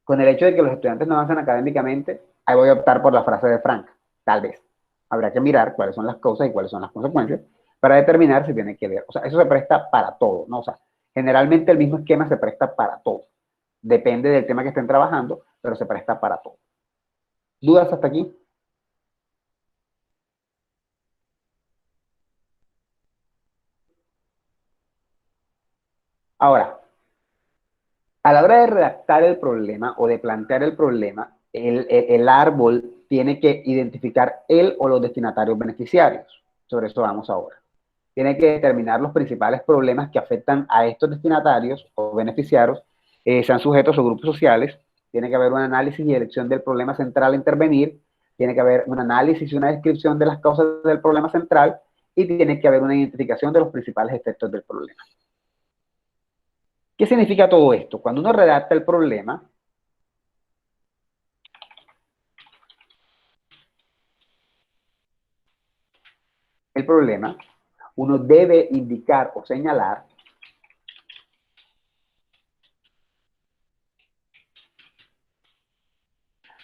con el hecho de que los estudiantes no avanzan académicamente? Ahí voy a optar por la frase de Frank, tal vez. Habrá que mirar cuáles son las causas y cuáles son las consecuencias para determinar si tiene que ver. O sea, eso se presta para todo, ¿no? O sea, generalmente el mismo esquema se presta para todo. Depende del tema que estén trabajando, pero se presta para todo. ¿Dudas hasta aquí? Ahora, a la hora de redactar el problema o de plantear el problema, el árbol tiene que identificar el o los destinatarios beneficiarios. Sobre eso vamos ahora. Tiene que determinar los principales problemas que afectan a estos destinatarios o beneficiarios, sean sujetos o grupos sociales. Tiene que haber un análisis y elección del problema central a intervenir. Tiene que haber un análisis y una descripción de las causas del problema central. Y tiene que haber una identificación de los principales efectos del problema. ¿Qué significa todo esto? Cuando uno redacta el problema, uno debe indicar o señalar,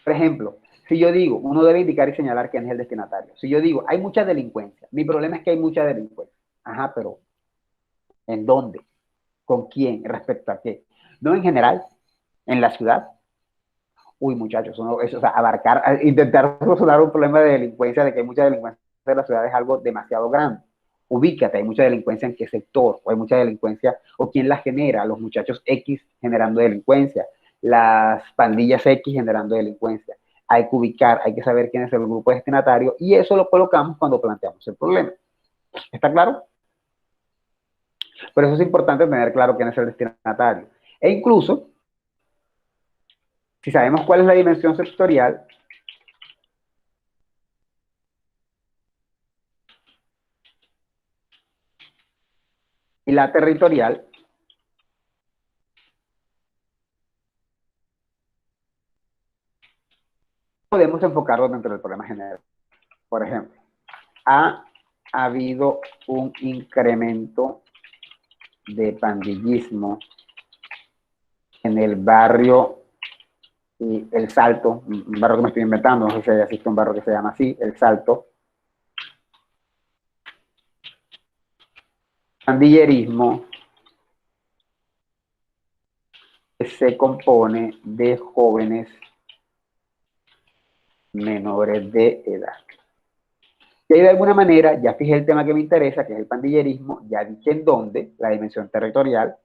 por ejemplo, si yo digo, uno debe indicar y señalar quién es el destinatario. Si yo digo, hay mucha delincuencia, mi problema es que hay mucha delincuencia. Ajá, pero ¿en dónde? ¿Con quién? ¿Respecto a qué? No en general, en la ciudad. Uy, muchachos, eso, o sea, abarcar, intentar solucionar un problema de delincuencia, de que hay mucha delincuencia en la ciudad es algo demasiado grande. Ubícate, hay mucha delincuencia en qué sector, o hay mucha delincuencia, o quién la genera, los muchachos X generando delincuencia, las pandillas X generando delincuencia. Hay que ubicar, hay que saber quién es el grupo destinatario, y eso lo colocamos cuando planteamos el problema. ¿Está claro? Por eso es importante tener claro quién es el destinatario. E incluso, si sabemos cuál es la dimensión sectorial, y la territorial, podemos enfocarlo dentro del problema general. Por ejemplo, ha habido un incremento de pandillismo en el barrio y El Salto, un barrio que me estoy inventando, no sé si existe un barrio que se llama así, El Salto. Pandillerismo se compone de jóvenes menores de edad. Y ahí de alguna manera, ya fijé el tema que me interesa, que es el pandillerismo, ya dije en dónde, la dimensión territorial.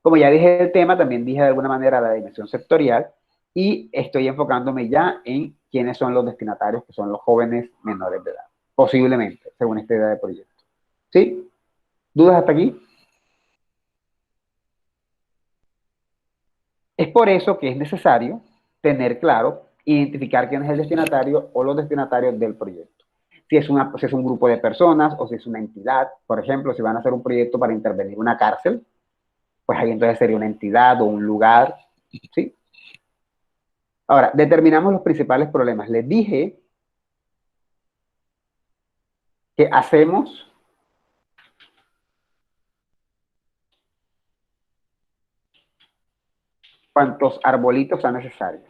Como ya dije el tema, también dije de alguna manera la dimensión sectorial y estoy enfocándome ya en quiénes son los destinatarios, que son los jóvenes menores de edad, posiblemente, según esta idea de proyecto. ¿Sí? ¿Dudas hasta aquí? Es por eso que es necesario tener claro, identificar quién es el destinatario o los destinatarios del proyecto. Si es un grupo de personas o si es una entidad, por ejemplo, si van a hacer un proyecto para intervenir una cárcel, pues ahí entonces sería una entidad o un lugar, ¿sí? Ahora, determinamos los principales problemas. Les dije que hacemos cuantos arbolitos sea necesario.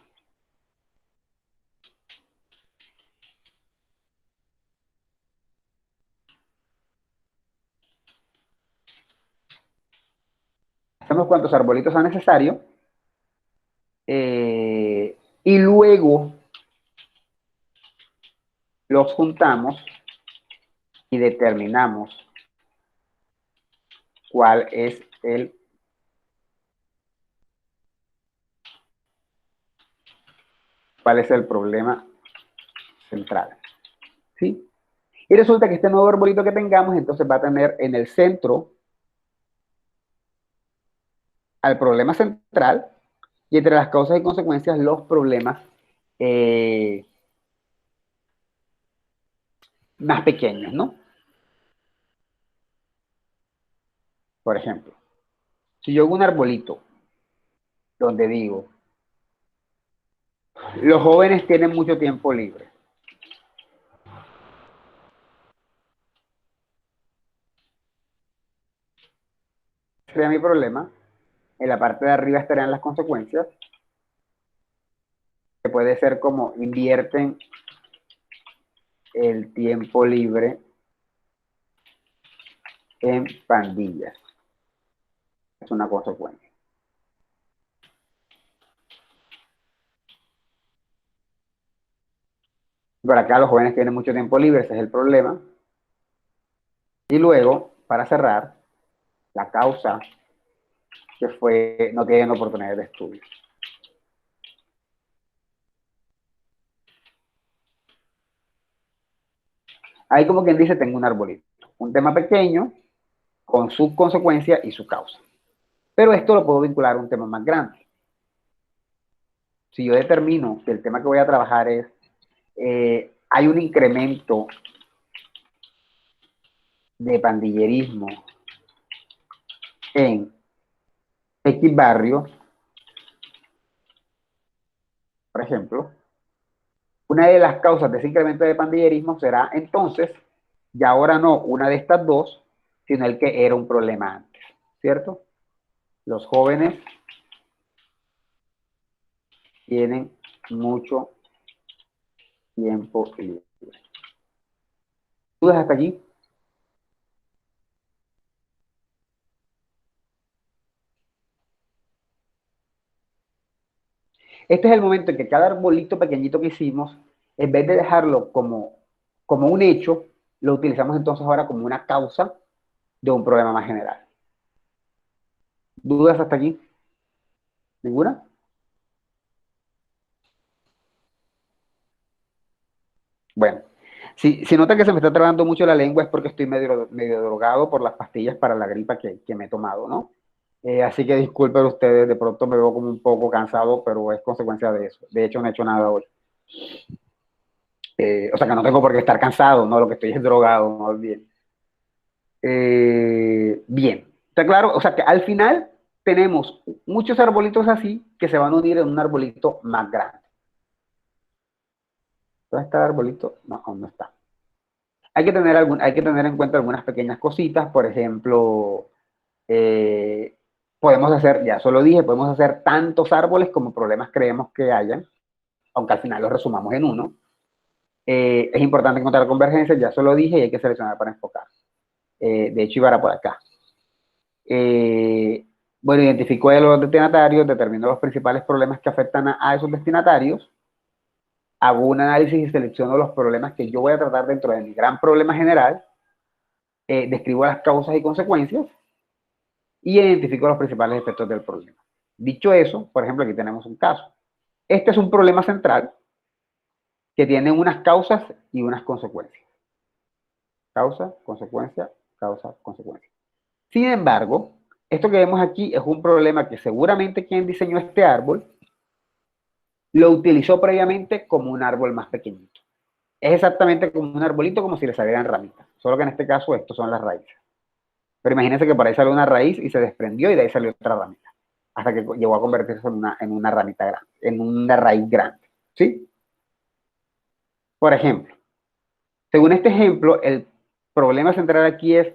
Hacemos cuantos arbolitos sea necesario y luego los juntamos y determinamos cuál es cuál es el problema central. ¿Sí? Y resulta que este nuevo arbolito que tengamos, entonces va a tener en el centro al problema central y entre las causas y consecuencias los problemas más pequeños, ¿no? Por ejemplo, si yo hago un arbolito donde digo, los jóvenes tienen mucho tiempo libre. Sería mi problema. En la parte de arriba estarían las consecuencias, que puede ser como invierten el tiempo libre en pandillas. Es una consecuencia. Por acá los jóvenes tienen mucho tiempo libre, ese es el problema. Y luego, para cerrar, la causa que fue no tienen oportunidades de estudio. Ahí como quien dice, tengo un arbolito. Un tema pequeño con su consecuencia y su causa. Pero esto lo puedo vincular a un tema más grande. Si yo determino que el tema que voy a trabajar es, hay un incremento de pandillerismo en X barrio, por ejemplo, una de las causas de ese incremento de pandillerismo será entonces, ya ahora no una de estas dos, sino el que era un problema antes, ¿cierto? Los jóvenes tienen mucho tiempo libre. ¿Dudas hasta aquí? Este es el momento en que cada arbolito pequeñito que hicimos, en vez de dejarlo como un hecho, lo utilizamos entonces ahora como una causa de un problema más general. ¿Dudas hasta aquí? ¿Ninguna? Bueno, si nota que se me está trabando mucho la lengua es porque estoy medio drogado por las pastillas para la gripa que me he tomado, ¿no? Así que disculpen ustedes, de pronto me veo como un poco cansado, pero es consecuencia de eso. De hecho, no he hecho nada hoy. O sea que no tengo por qué estar cansado, ¿no? Lo que estoy es drogado, más bien. Bien, ¿está claro? O sea que al final tenemos muchos arbolitos así que se van a unir en un arbolito más grande. ¿Dónde está el arbolito? No, aún no está. Hay que tener en cuenta algunas pequeñas cositas, por ejemplo, podemos hacer, ya solo dije, podemos hacer tantos árboles como problemas creemos que hayan, aunque al final los resumamos en uno. Es importante encontrar convergencias, ya solo dije, y hay que seleccionar para enfocar. De hecho, iba por acá. Bueno, identificó a los destinatarios, determinó los principales problemas que afectan a esos destinatarios, hago un análisis y selecciono los problemas que yo voy a tratar dentro de mi gran problema general, describo las causas y consecuencias y identifico los principales efectos del problema. Dicho eso, por ejemplo, aquí tenemos un caso. Este es un problema central que tiene unas causas y unas consecuencias. Causa, consecuencia, causa, consecuencia. Sin embargo, esto que vemos aquí es un problema que seguramente quien diseñó este árbol lo utilizó previamente como un árbol más pequeñito. Es exactamente como un arbolito, como si le salieran ramitas. Solo que en este caso estos son las raíces. Pero imagínense que por ahí salió una raíz y se desprendió y de ahí salió otra ramita. Hasta que llegó a convertirse en una ramita grande, en una raíz grande. ¿Sí? Por ejemplo, según este ejemplo, el problema central aquí es,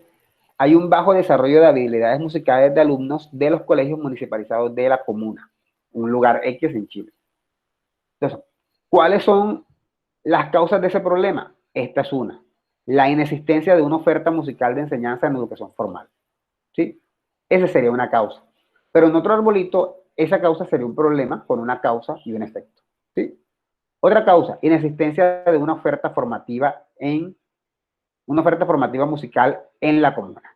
hay un bajo desarrollo de habilidades musicales de alumnos de los colegios municipalizados de la comuna, un lugar X en Chile. Entonces, ¿cuáles son las causas de ese problema? Esta es una. La inexistencia de una oferta musical de enseñanza en educación formal. ¿Sí? Esa sería una causa. Pero en otro arbolito, esa causa sería un problema con una causa y un efecto. ¿Sí? Otra causa, inexistencia de una oferta formativa musical en la comuna.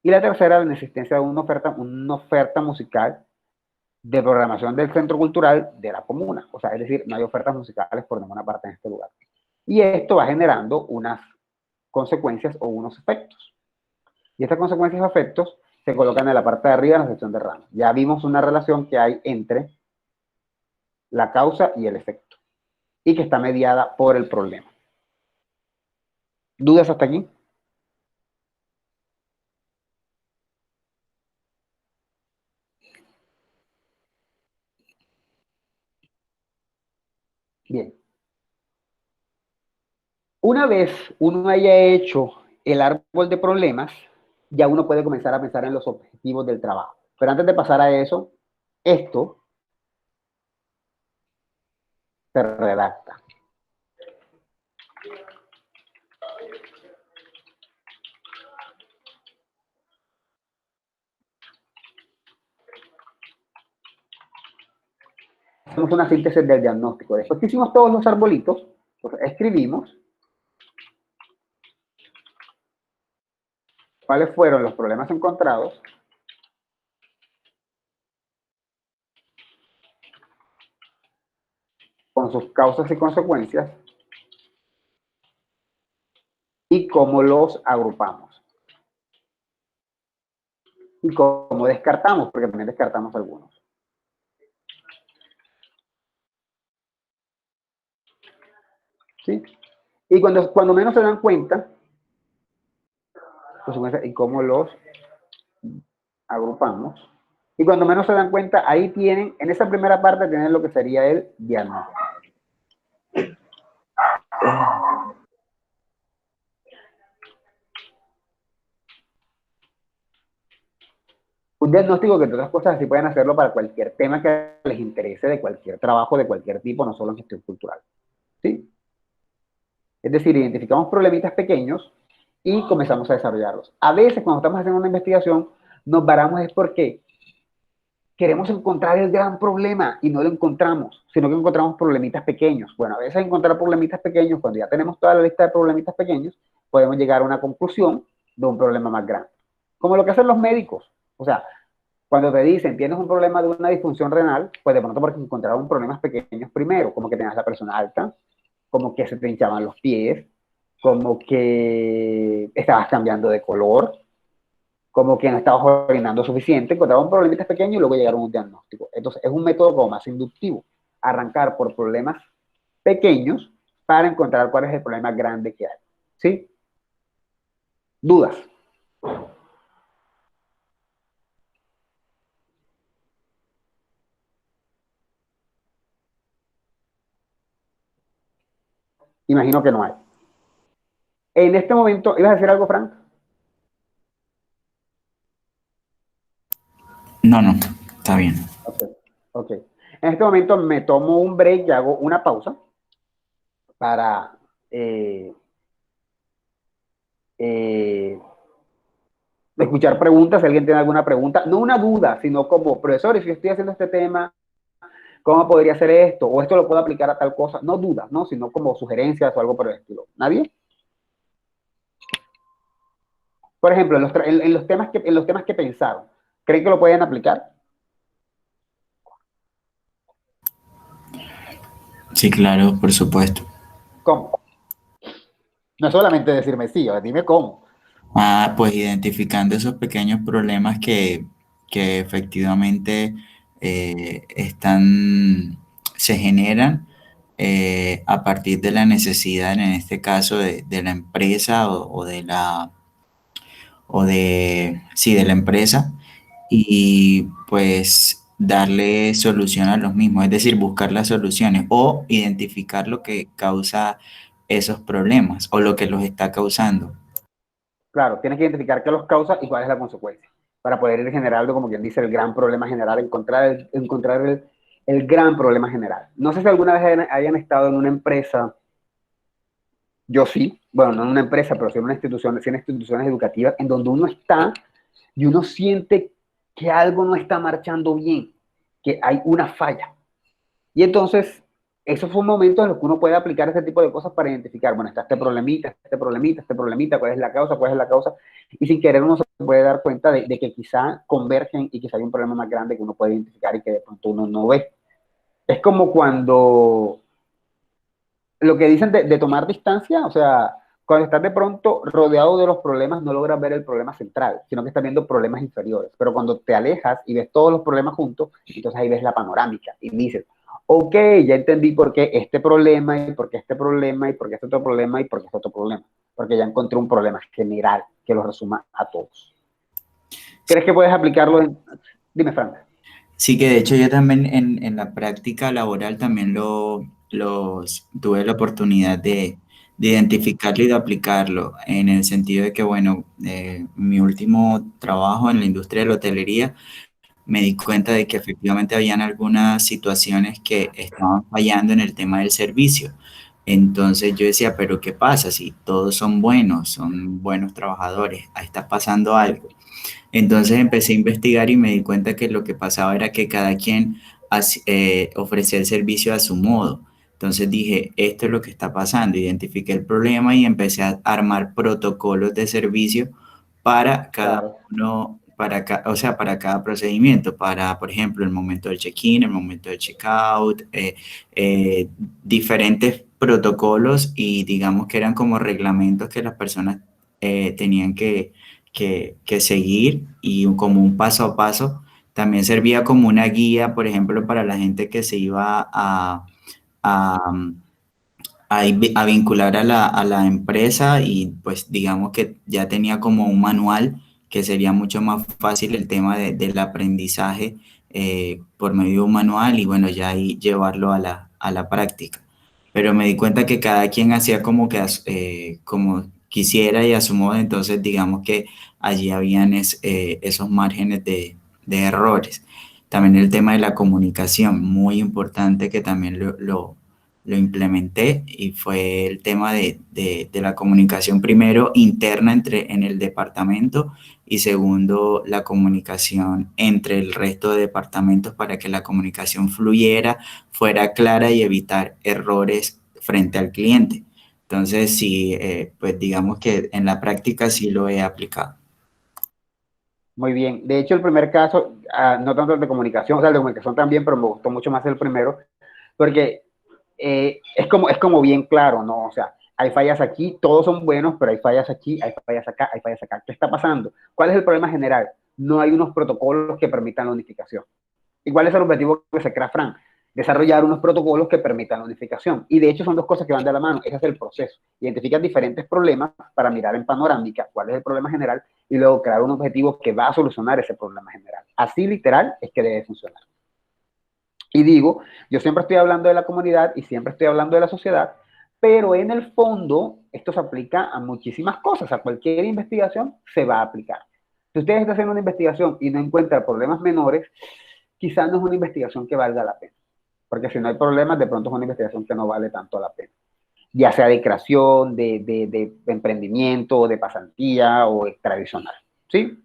Y la tercera, la inexistencia de una oferta musical de programación del centro cultural de la comuna. O sea, es decir, no hay ofertas musicales por ninguna parte en este lugar. Y esto va generando unas consecuencias o unos efectos. Y estas consecuencias o efectos se colocan en la parte de arriba en la sección de ramas. Ya vimos una relación que hay entre la causa y el efecto, y que está mediada por el problema. ¿Dudas hasta aquí? Bien. Una vez uno haya hecho el árbol de problemas, ya uno puede comenzar a pensar en los objetivos del trabajo. Pero antes de pasar a eso, esto se redacta. Hacemos una síntesis del diagnóstico. Después que hicimos todos los arbolitos, pues escribimos cuáles fueron los problemas encontrados, con sus causas y consecuencias, y cómo los agrupamos. Y cómo descartamos, porque también descartamos algunos. ¿Sí? Y cuando menos se dan cuenta, pues, y cómo los agrupamos. Y cuando menos se dan cuenta, ahí tienen, en esa primera parte tienen lo que sería el diagnóstico. Un diagnóstico que, entre otras cosas, así pueden hacerlo para cualquier tema que les interese, de cualquier trabajo, de cualquier tipo, no solo en gestión cultural. ¿Sí? Es decir, identificamos problemitas pequeños y comenzamos a desarrollarlos. A veces, cuando estamos haciendo una investigación, nos varamos es porque queremos encontrar el gran problema y no lo encontramos, sino que encontramos problemitas pequeños. Bueno, a veces encontrar problemitas pequeños, cuando ya tenemos toda la lista de problemitas pequeños, podemos llegar a una conclusión de un problema más grande. Como lo que hacen los médicos. O sea, cuando te dicen, tienes un problema de una disfunción renal, pues de pronto porque encontraron problemas pequeños primero, como que tenías la presión alta, como que se te hinchaban los pies, como que estabas cambiando de color, como que no estabas orinando suficiente, encontraban problemitas pequeños y luego llegaron a un diagnóstico. Entonces, es un método como más inductivo, arrancar por problemas pequeños para encontrar cuál es el problema grande que hay. ¿Sí? ¿Dudas? Imagino que no hay. En este momento, ¿ibas a decir algo, Frank? No, no, está bien. Okay. Ok. En este momento me tomo un break y hago una pausa para eh, escuchar preguntas, si alguien tiene alguna pregunta, no una duda, sino como, profesor, si yo estoy haciendo este tema, ¿cómo podría hacer esto? O esto lo puedo aplicar a tal cosa. No dudas, ¿no? Sino como sugerencias o algo por el estilo. ¿Nadie? Por ejemplo, en los temas que pensaron, ¿creen que lo pueden aplicar? Sí, claro, por supuesto. ¿Cómo? No solamente decirme sí, dime cómo. Ah, pues identificando esos pequeños problemas que efectivamente se generan a partir de la necesidad, en este caso, de la empresa sí, de la empresa, y pues darle solución a los mismos, es decir, buscar las soluciones o identificar lo que causa esos problemas o lo que los está causando. Claro, tienes que identificar qué los causa y cuál es la consecuencia, para poder ir generando, como quien dice, el gran problema general, encontrar el gran problema general. No sé si alguna vez hayan estado en una empresa, yo sí, bueno, no en una empresa, pero sí sí en instituciones educativas, en donde uno está y uno siente que algo no está marchando bien, que hay una falla. Y entonces Esos son momentos en los que uno puede aplicar ese tipo de cosas para identificar, bueno, está este problemita, este problemita, este problemita, cuál es la causa, y sin querer uno se puede dar cuenta de que quizá convergen y quizá hay un problema más grande que uno puede identificar y que de pronto uno no ve. Es como cuando lo que dicen de tomar distancia, o sea, cuando estás de pronto rodeado de los problemas, no logras ver el problema central, sino que estás viendo problemas inferiores. Pero cuando te alejas y ves todos los problemas juntos, entonces ahí ves la panorámica y dices, ok, ya entendí por qué este problema y por qué este problema y por qué este otro problema y por qué este otro problema. Porque ya encontré un problema general que lo resuma a todos. ¿Crees que puedes aplicarlo en... Dime, Frank. Sí, que de hecho yo también en la práctica laboral también tuve la oportunidad de identificarlo y de aplicarlo, en el sentido de que, bueno, mi último trabajo en la industria de la hotelería, me di cuenta de que efectivamente habían algunas situaciones que estaban fallando en el tema del servicio. Entonces yo decía, pero ¿qué pasa si todos son buenos trabajadores? Ahí está pasando algo. Entonces empecé a investigar y me di cuenta que lo que pasaba era que cada quien ofrecía el servicio a su modo. Entonces dije, esto es lo que está pasando. Identifiqué el problema y empecé a armar protocolos de servicio para cada Claro, uno, o sea, para cada procedimiento, para, por ejemplo, el momento del check-in, el momento del check-out, eh, diferentes protocolos y digamos que eran como reglamentos que las personas tenían que seguir y como un paso a paso. También servía como una guía, por ejemplo, para la gente que se iba a, a vincular a la empresa y pues digamos que ya tenía como un manual que sería mucho más fácil el tema del aprendizaje por medio de un manual y bueno, ya ahí llevarlo a la práctica. Pero me di cuenta que cada quien hacía como que como quisiera y a su modo, entonces digamos que allí habían esos márgenes de errores. También el tema de la comunicación, muy importante que también lo implementé y fue el tema de la comunicación primero interna en el departamento y segundo la comunicación entre el resto de departamentos para que la comunicación fluyera, fuera clara y evitar errores frente al cliente. Entonces, sí, pues digamos que en la práctica sí lo he aplicado. muy bien. De hecho, el primer caso, no tanto el de comunicación, o sea, el de comunicación también, pero me gustó mucho más el primero, porque es como bien claro, ¿no? O sea, hay fallas aquí, todos son buenos, pero hay fallas aquí, hay fallas acá, hay fallas acá. ¿Qué está pasando? ¿Cuál es el problema general? No hay unos protocolos que permitan la unificación. Igual es el objetivo que se crea Fran, desarrollar unos protocolos que permitan la unificación. Y de hecho son dos cosas que van de la mano, ese es el proceso. Identificar diferentes problemas para mirar en panorámica cuál es el problema general y luego crear un objetivo que va a solucionar ese problema general. Así literal es que debe funcionar. Y digo, yo siempre estoy hablando de la comunidad y siempre estoy hablando de la sociedad, pero en el fondo esto se aplica a muchísimas cosas, a cualquier investigación se va a aplicar. Si ustedes están haciendo una investigación y no encuentran problemas menores, quizás no es una investigación que valga la pena, porque si no hay problemas, de pronto es una investigación que no vale tanto la pena, ya sea de creación, de emprendimiento, de pasantía o tradicional. ¿Sí?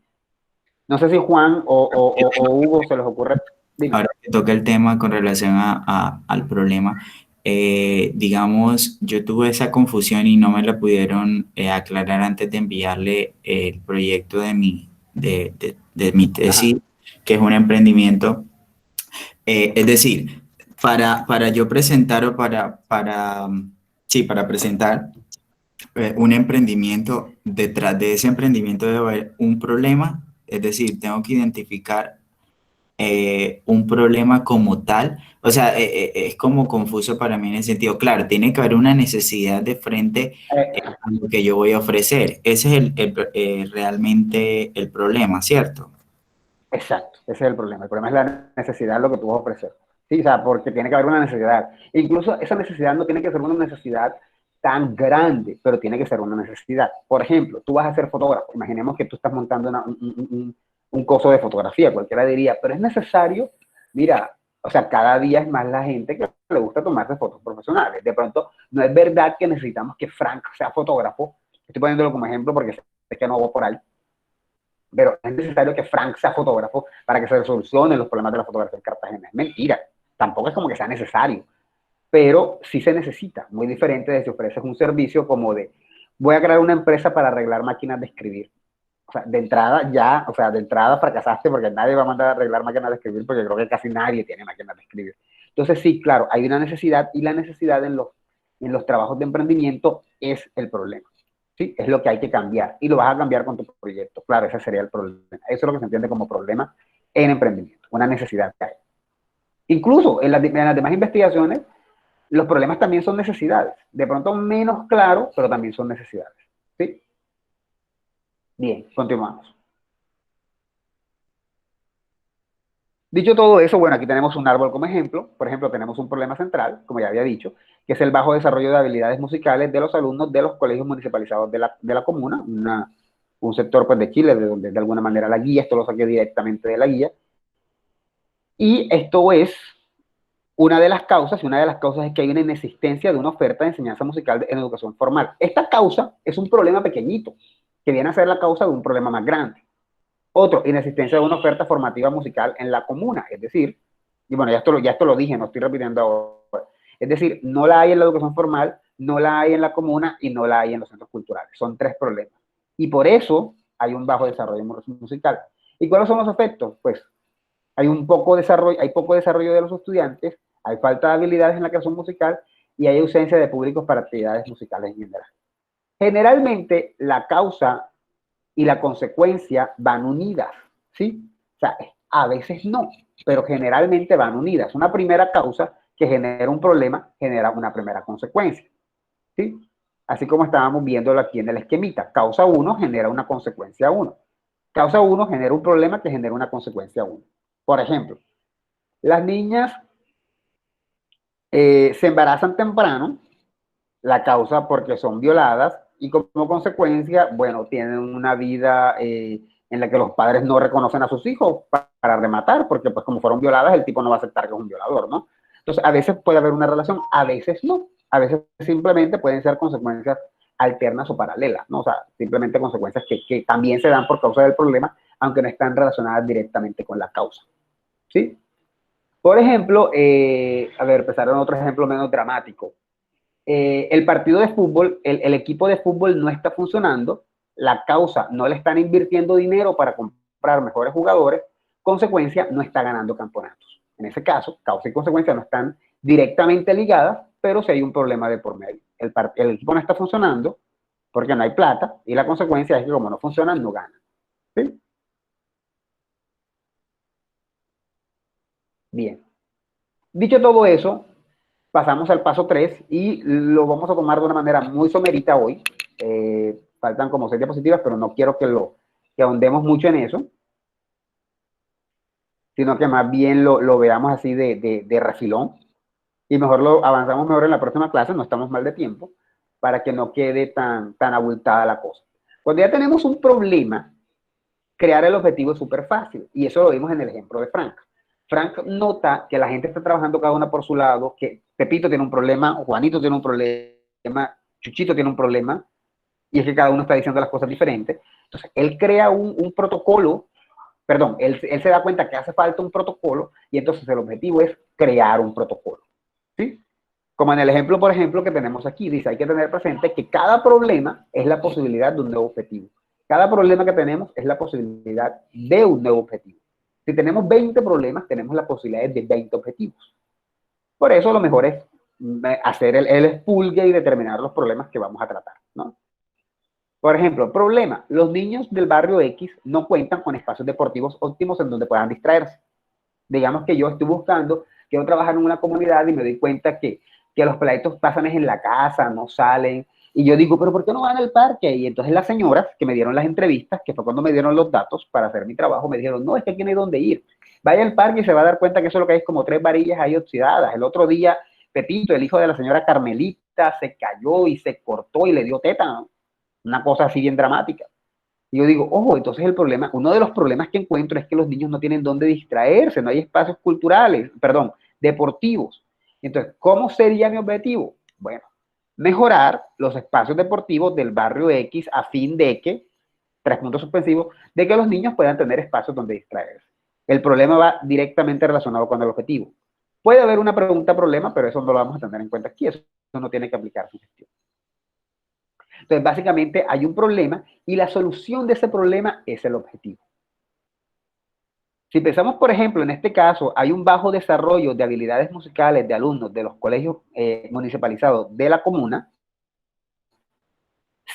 No sé si Juan o Hugo se les ocurre. Dime. Ahora que toca el tema con relación al problema, digamos, yo tuve esa confusión y no me la pudieron aclarar antes de enviarle el proyecto de mi Ajá. tesis, que es un emprendimiento. Es decir, para yo presentar o sí, para presentar un emprendimiento, detrás de ese emprendimiento debe haber un problema, es decir, tengo que identificar un problema como tal. O sea, es como confuso para mí en ese sentido. Claro, tiene que haber una necesidad de frente Eh, a lo que yo voy a ofrecer. Ese es realmente el problema, ¿cierto? exacto, ese es el problema. El problema es la necesidad de lo que tú vas a ofrecer. Sí, o sea, porque tiene que haber una necesidad. Incluso esa necesidad no tiene que ser una necesidad tan grande, pero tiene que ser una necesidad. Por ejemplo, tú vas a ser fotógrafo. Imaginemos que tú estás montando un coso de fotografía, cualquiera diría, pero es necesario, mira, o sea, cada día es más la gente que le gusta tomarse fotos profesionales. De pronto, no es verdad que necesitamos que Frank sea fotógrafo. Estoy poniéndolo como ejemplo porque sé que no voy por ahí, pero es necesario que Frank sea fotógrafo para que se solucionen los problemas de la fotografía en Cartagena. Es mentira. Tampoco es como que sea necesario. pero sí se necesita, muy diferente de si ofreces un servicio como de, voy a crear una empresa para arreglar máquinas de escribir. O sea, de entrada ya, o sea, de entrada fracasaste porque nadie va a mandar a arreglar máquinas de escribir porque creo que casi nadie tiene máquinas de escribir. Entonces sí, claro, hay una necesidad y la necesidad en los trabajos de emprendimiento es el problema. ¿Sí? Es lo que hay que cambiar y lo vas a cambiar con tu proyecto. Claro, ese sería el problema. Eso es lo que se entiende como problema en emprendimiento, una necesidad que hay. Incluso en las demás investigaciones, los problemas también son necesidades. De pronto menos claro, pero también son necesidades. ¿Sí? Bien, continuamos. Dicho todo eso, bueno, aquí tenemos un árbol como ejemplo. Por ejemplo, tenemos un problema central, como ya había dicho, que es el bajo desarrollo de habilidades musicales de los alumnos de los colegios municipalizados de la comuna, un sector pues, de Chile, de donde de alguna manera la guía, esto lo saqué directamente de la guía. Y esto es una de las causas, y una de las causas es que hay una inexistencia de una oferta de enseñanza musical en educación formal. Esta causa es un problema pequeñito, que viene a ser la causa de un problema más grande. Otro, inexistencia de una oferta formativa musical en la comuna, es decir, y bueno, ya esto lo dije, no estoy repitiendo ahora, es decir, no la hay en la educación formal, no la hay en la comuna y no la hay en los centros culturales. Son tres problemas. Y por eso hay un bajo desarrollo musical. ¿Y cuáles son los efectos? Pues hay poco desarrollo de los estudiantes, hay falta de habilidades en la creación musical y hay ausencia de públicos para actividades musicales en general. Generalmente la causa y la consecuencia van unidas, ¿sí? O sea, a veces no, pero generalmente van unidas. Una primera causa que genera un problema genera una primera consecuencia, ¿sí? Así como estábamos viéndolo aquí en el esquemita. Causa 1 genera una consecuencia 1. Causa 1 genera un problema que genera una consecuencia 1. Por ejemplo, las niñas se embarazan temprano, la causa porque son violadas y como consecuencia, bueno, tienen una vida en la que los padres no reconocen a sus hijos para rematar, porque pues como fueron violadas, el tipo no va a aceptar que es un violador, ¿no? Entonces, a veces puede haber una relación, a veces no. A veces simplemente pueden ser consecuencias alternas o paralelas, ¿no? O sea, simplemente consecuencias que también se dan por causa del problema, aunque no están relacionadas directamente con la causa, ¿sí? Por ejemplo, a ver, empezar en otro ejemplo menos dramático. El partido de fútbol, el equipo de fútbol no está funcionando, la causa no le están invirtiendo dinero para comprar mejores jugadores, consecuencia no está ganando campeonatos. En ese caso, causa y consecuencia no están directamente ligadas, pero sí hay un problema de por medio. El equipo no está funcionando porque no hay plata y la consecuencia es que como no funcionan, no ganan. ¿Sí? Bien. Dicho todo eso, pasamos al paso 3 y lo vamos a tomar de una manera muy somerita hoy. Faltan como 6 diapositivas, pero no quiero que ahondemos mucho en eso, sino que más bien lo veamos así de refilón y mejor lo avanzamos mejor en la próxima clase, no estamos mal de tiempo, para que no quede tan abultada la cosa. Cuando ya tenemos un problema, crear el objetivo es súper fácil y eso lo vimos en el ejemplo de Frank. Frank nota que la gente está trabajando cada una por su lado, que Pepito tiene un problema, Juanito tiene un problema, Chuchito tiene un problema, y es que cada uno está diciendo las cosas diferentes. Entonces, él crea un protocolo, perdón, él se da cuenta que hace falta un protocolo, y entonces el objetivo es crear un protocolo, ¿sí? Como en el ejemplo, por ejemplo, que tenemos aquí, dice, hay que tener presente que cada problema es la posibilidad de un nuevo objetivo. Cada problema que tenemos es la posibilidad de un nuevo objetivo. Si tenemos 20 problemas, tenemos la posibilidad de 20 objetivos. Por eso lo mejor es hacer el expulgue y determinar los problemas que vamos a tratar, ¿no? Por ejemplo, problema, los niños del barrio X no cuentan con espacios deportivos óptimos en donde puedan distraerse. Digamos que yo estoy buscando, quiero trabajar en una comunidad y me doy cuenta que los peladitos pasan en la casa, no salen, y yo digo, pero ¿por qué no van al parque? Y entonces las señoras que me dieron las entrevistas, que fue cuando me dieron los datos para hacer mi trabajo, me dijeron, no, es que aquí no hay dónde ir. Vaya al parque y se va a dar cuenta que eso es lo que hay es como 3 varillas ahí oxidadas. El otro día, Pepito, el hijo de la señora Carmelita, se cayó y se cortó y le dio tétano. Una cosa así bien dramática. Y yo digo, ojo, entonces el problema, uno de los problemas que encuentro es que los niños no tienen dónde distraerse, no hay espacios culturales, perdón, deportivos. Entonces, ¿cómo sería mi objetivo? Bueno, mejorar los espacios deportivos del barrio X a fin de que, 3 puntos suspensivos, de que los niños puedan tener espacios donde distraerse. El problema va directamente relacionado con el objetivo. Puede haber una pregunta-problema, pero eso no lo vamos a tener en cuenta aquí, eso no tiene que aplicarse en gestión. Entonces, básicamente hay un problema y la solución de ese problema es el objetivo. Si pensamos, por ejemplo, en este caso, hay un bajo desarrollo de habilidades musicales de alumnos de los colegios municipalizados de la comuna,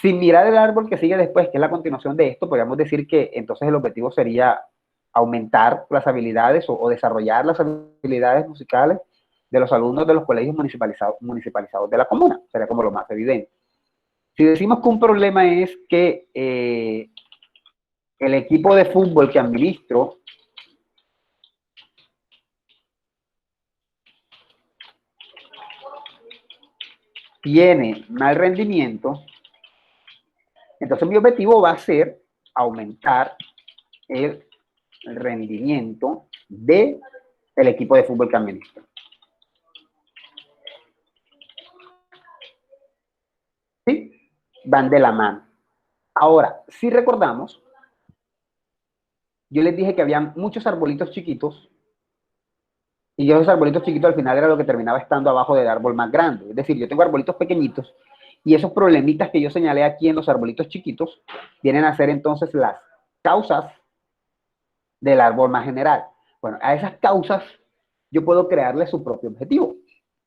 sin mirar el árbol que sigue después, que es la continuación de esto, podríamos decir que entonces el objetivo sería aumentar las habilidades o desarrollar las habilidades musicales de los alumnos de los colegios municipalizados de la comuna. Sería como lo más evidente. Si decimos que un problema es que el equipo de fútbol que administro tiene mal rendimiento, entonces mi objetivo va a ser aumentar el rendimiento del equipo de fútbol que administro. ¿Sí? Van de la mano. Ahora, si recordamos, yo les dije que habían muchos arbolitos chiquitos y esos arbolitos chiquitos al final era lo que terminaba estando abajo del árbol más grande. Es decir, yo tengo arbolitos pequeñitos y esos problemitas que yo señalé aquí en los arbolitos chiquitos vienen a ser entonces las causas del árbol más general. Bueno, a esas causas yo puedo crearle su propio objetivo.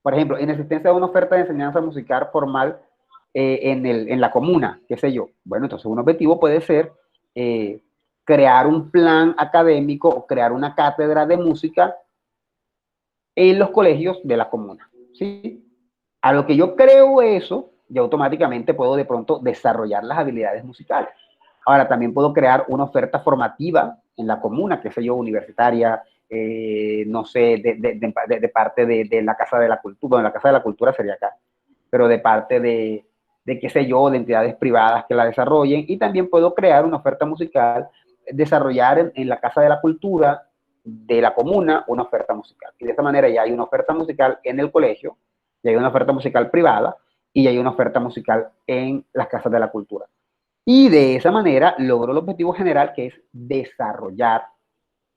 Por ejemplo, en existencia de una oferta de enseñanza musical formal en la comuna, qué sé yo. Bueno, entonces un objetivo puede ser crear un plan académico o crear una cátedra de música en los colegios de la comuna. ¿Sí? A lo que yo creo eso, yo automáticamente puedo de pronto desarrollar las habilidades musicales. Ahora, también puedo crear una oferta formativa en la comuna, qué sé yo, universitaria, no sé, de parte de la Casa de la Cultura. Bueno, la Casa de la Cultura sería acá, pero de parte qué sé yo, de entidades privadas que la desarrollen. Y también puedo crear una oferta musical, desarrollar en la Casa de la Cultura de la comuna una oferta musical. Y de esta manera ya hay una oferta musical en el colegio, ya hay una oferta musical privada y ya hay una oferta musical en las casas de la cultura. Y de esa manera logro el objetivo general, que es desarrollar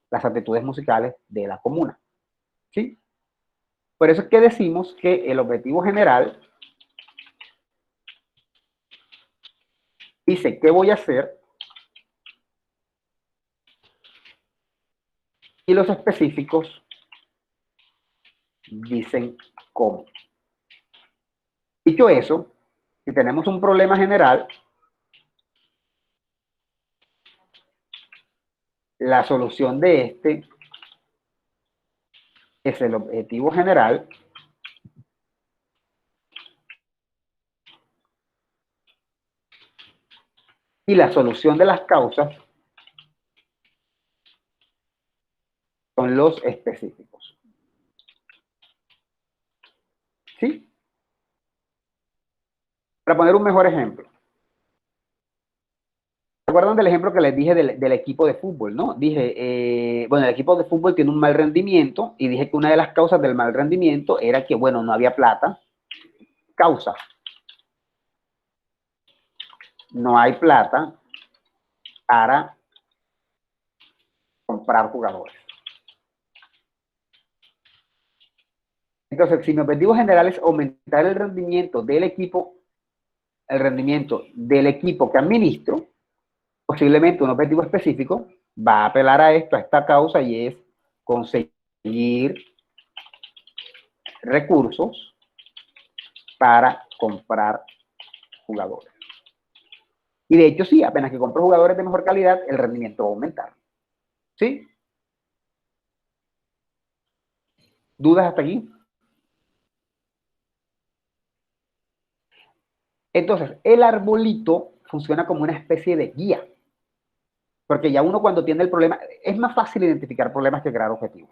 las aptitudes musicales de la comuna. ¿Sí? Por eso es que decimos que el objetivo general dice qué voy a hacer y los específicos dicen cómo. Dicho eso, si tenemos un problema general, la solución de este es el objetivo general y la solución de las causas son los específicos. ¿Sí? Para poner un mejor ejemplo. ¿Se acuerdan del ejemplo que les dije del equipo de fútbol, no? Dije, bueno, el equipo de fútbol tiene un mal rendimiento y dije que una de las causas del mal rendimiento era que, bueno, no había plata. Causa. No hay plata para comprar jugadores. Entonces, si mi objetivo general es aumentar el rendimiento del equipo que administro, posiblemente un objetivo específico va a apelar a esto, a esta causa, y es conseguir recursos para comprar jugadores. Y de hecho, sí, apenas que compro jugadores de mejor calidad, el rendimiento va a aumentar. ¿Sí? ¿Dudas hasta aquí? Entonces, el arbolito funciona como una especie de guía. Porque ya uno cuando tiene el problema, es más fácil identificar problemas que crear objetivos.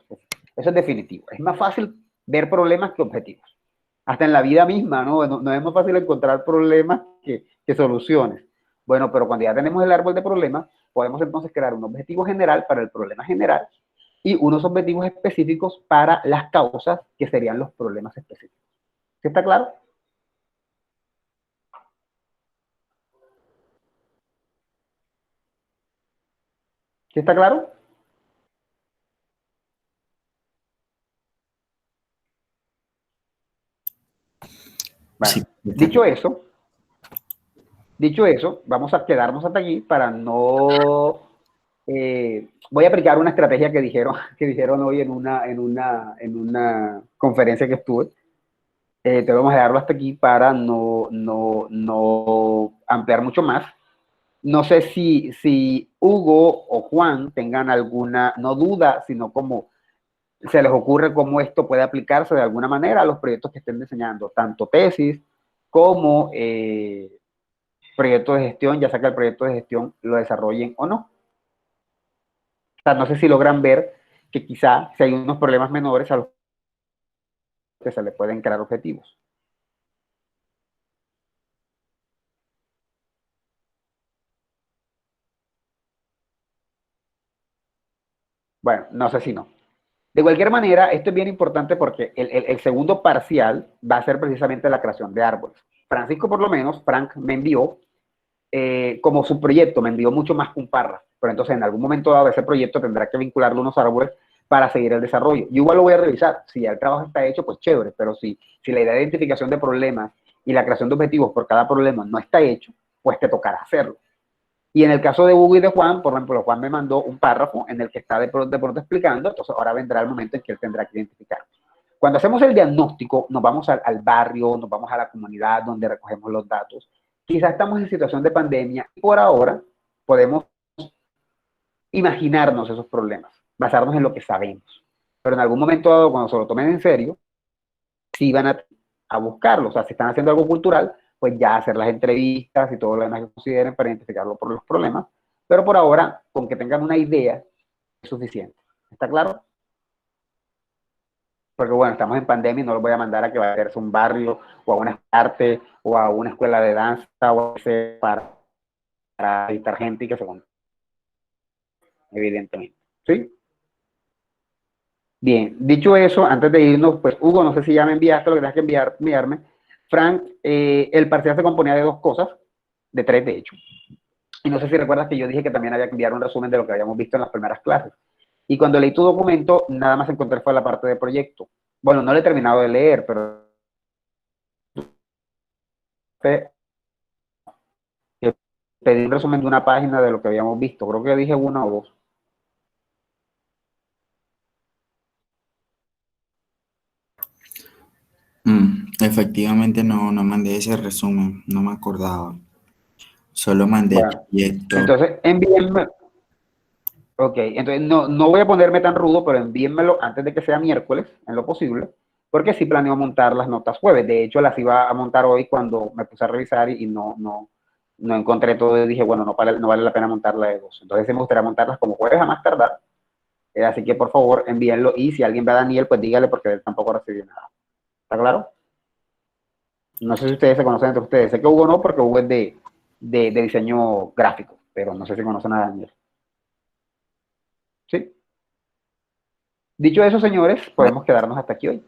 Eso es definitivo. Es más fácil ver problemas que objetivos. Hasta en la vida misma, ¿no? No es más fácil encontrar problemas que soluciones. Bueno, pero cuando ya tenemos el árbol de problemas, podemos entonces crear un objetivo general para el problema general y unos objetivos específicos para las causas, que serían los problemas específicos. ¿Sí está claro? ¿Sí está claro? Bueno, Sí, dicho eso, vamos a quedarnos hasta aquí para no... voy a aplicar una estrategia que dijeron hoy en una conferencia que estuve. Te vamos a dejarlo hasta aquí para no ampliar mucho más. No sé si Hugo o Juan tengan alguna, no duda, sino como se les ocurre cómo esto puede aplicarse de alguna manera a los proyectos que estén diseñando, tanto tesis como proyectos de gestión, ya sea que el proyecto de gestión lo desarrollen o no. O sea, no sé si logran ver que quizá si hay unos problemas menores a los que se le pueden crear objetivos. Bueno, no sé si no. De cualquier manera, esto es bien importante porque el segundo parcial va a ser precisamente la creación de árboles. Francisco, por lo menos, Frank me envió como su proyecto, me envió mucho más que un párrafo. Pero entonces, en algún momento dado, ese proyecto tendrá que vincularlo a unos árboles para seguir el desarrollo. Yo igual lo voy a revisar. Si ya el trabajo está hecho, pues chévere. Pero si la idea de identificación de problemas y la creación de objetivos por cada problema no está hecho, pues te tocará hacerlo. Y en el caso de Hugo y de Juan, por ejemplo, Juan me mandó un párrafo en el que está de pronto explicando, entonces ahora vendrá el momento en que él tendrá que identificar. Cuando hacemos el diagnóstico, nos vamos al barrio, nos vamos a la comunidad donde recogemos los datos. Quizás estamos en situación de pandemia y por ahora podemos imaginarnos esos problemas, basarnos en lo que sabemos. Pero en algún momento dado, cuando se lo tomen en serio, sí van a buscarlo. O sea, si están haciendo algo cultural, pues ya hacer las entrevistas y todo lo demás que consideren para identificarlo por los problemas. Pero por ahora, con que tengan una idea, es suficiente. ¿Está claro? Porque bueno, estamos en pandemia y no los voy a mandar a que vaya a hacerse un barrio o a una arte o a una escuela de danza o para editar gente y que se conozca, evidentemente. ¿Sí? Bien, dicho eso, antes de irnos, pues Hugo, no sé si ya me enviaste lo que tenías que enviarme. Frank, el parcial se componía de dos cosas, de tres de hecho. Y no sé si recuerdas que yo dije que también había que enviar un resumen de lo que habíamos visto en las primeras clases. Y cuando leí tu documento, nada más encontré fue la parte de proyecto. Bueno, no lo he terminado de leer, pero pedí un resumen de una página de lo que habíamos visto. Creo que dije una o dos. Efectivamente no mandé ese resumen, no me acordaba. Solo mandé el Bueno, proyecto. entonces envíenme. Ok, entonces no voy a ponerme tan rudo, pero envíenmelo antes de que sea miércoles, en lo posible, porque sí planeo montar las notas jueves. De hecho, las iba a montar hoy cuando me puse a revisar y no encontré todo y dije, bueno, no vale la pena montarla de dos. Entonces sí me gustaría montarlas como jueves a más tardar. Así que por favor envíenlo y si alguien ve a Daniel, pues dígale porque él tampoco recibió nada. ¿Está claro? No sé si ustedes se conocen entre ustedes. Sé que Hugo no, porque Hugo es de diseño gráfico, pero no sé si conocen a Daniel. ¿Sí? Dicho eso, señores, podemos quedarnos hasta aquí hoy.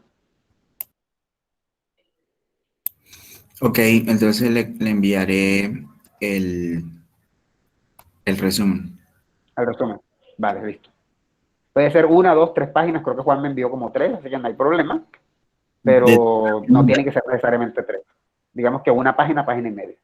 Ok, entonces le enviaré el, el resumen. Al resumen. Vale, listo. Puede ser una, dos, tres páginas. Creo que Juan me envió como tres, así que no hay problema. De- Pero no tiene que ser necesariamente tres. Digamos que una página, página y media.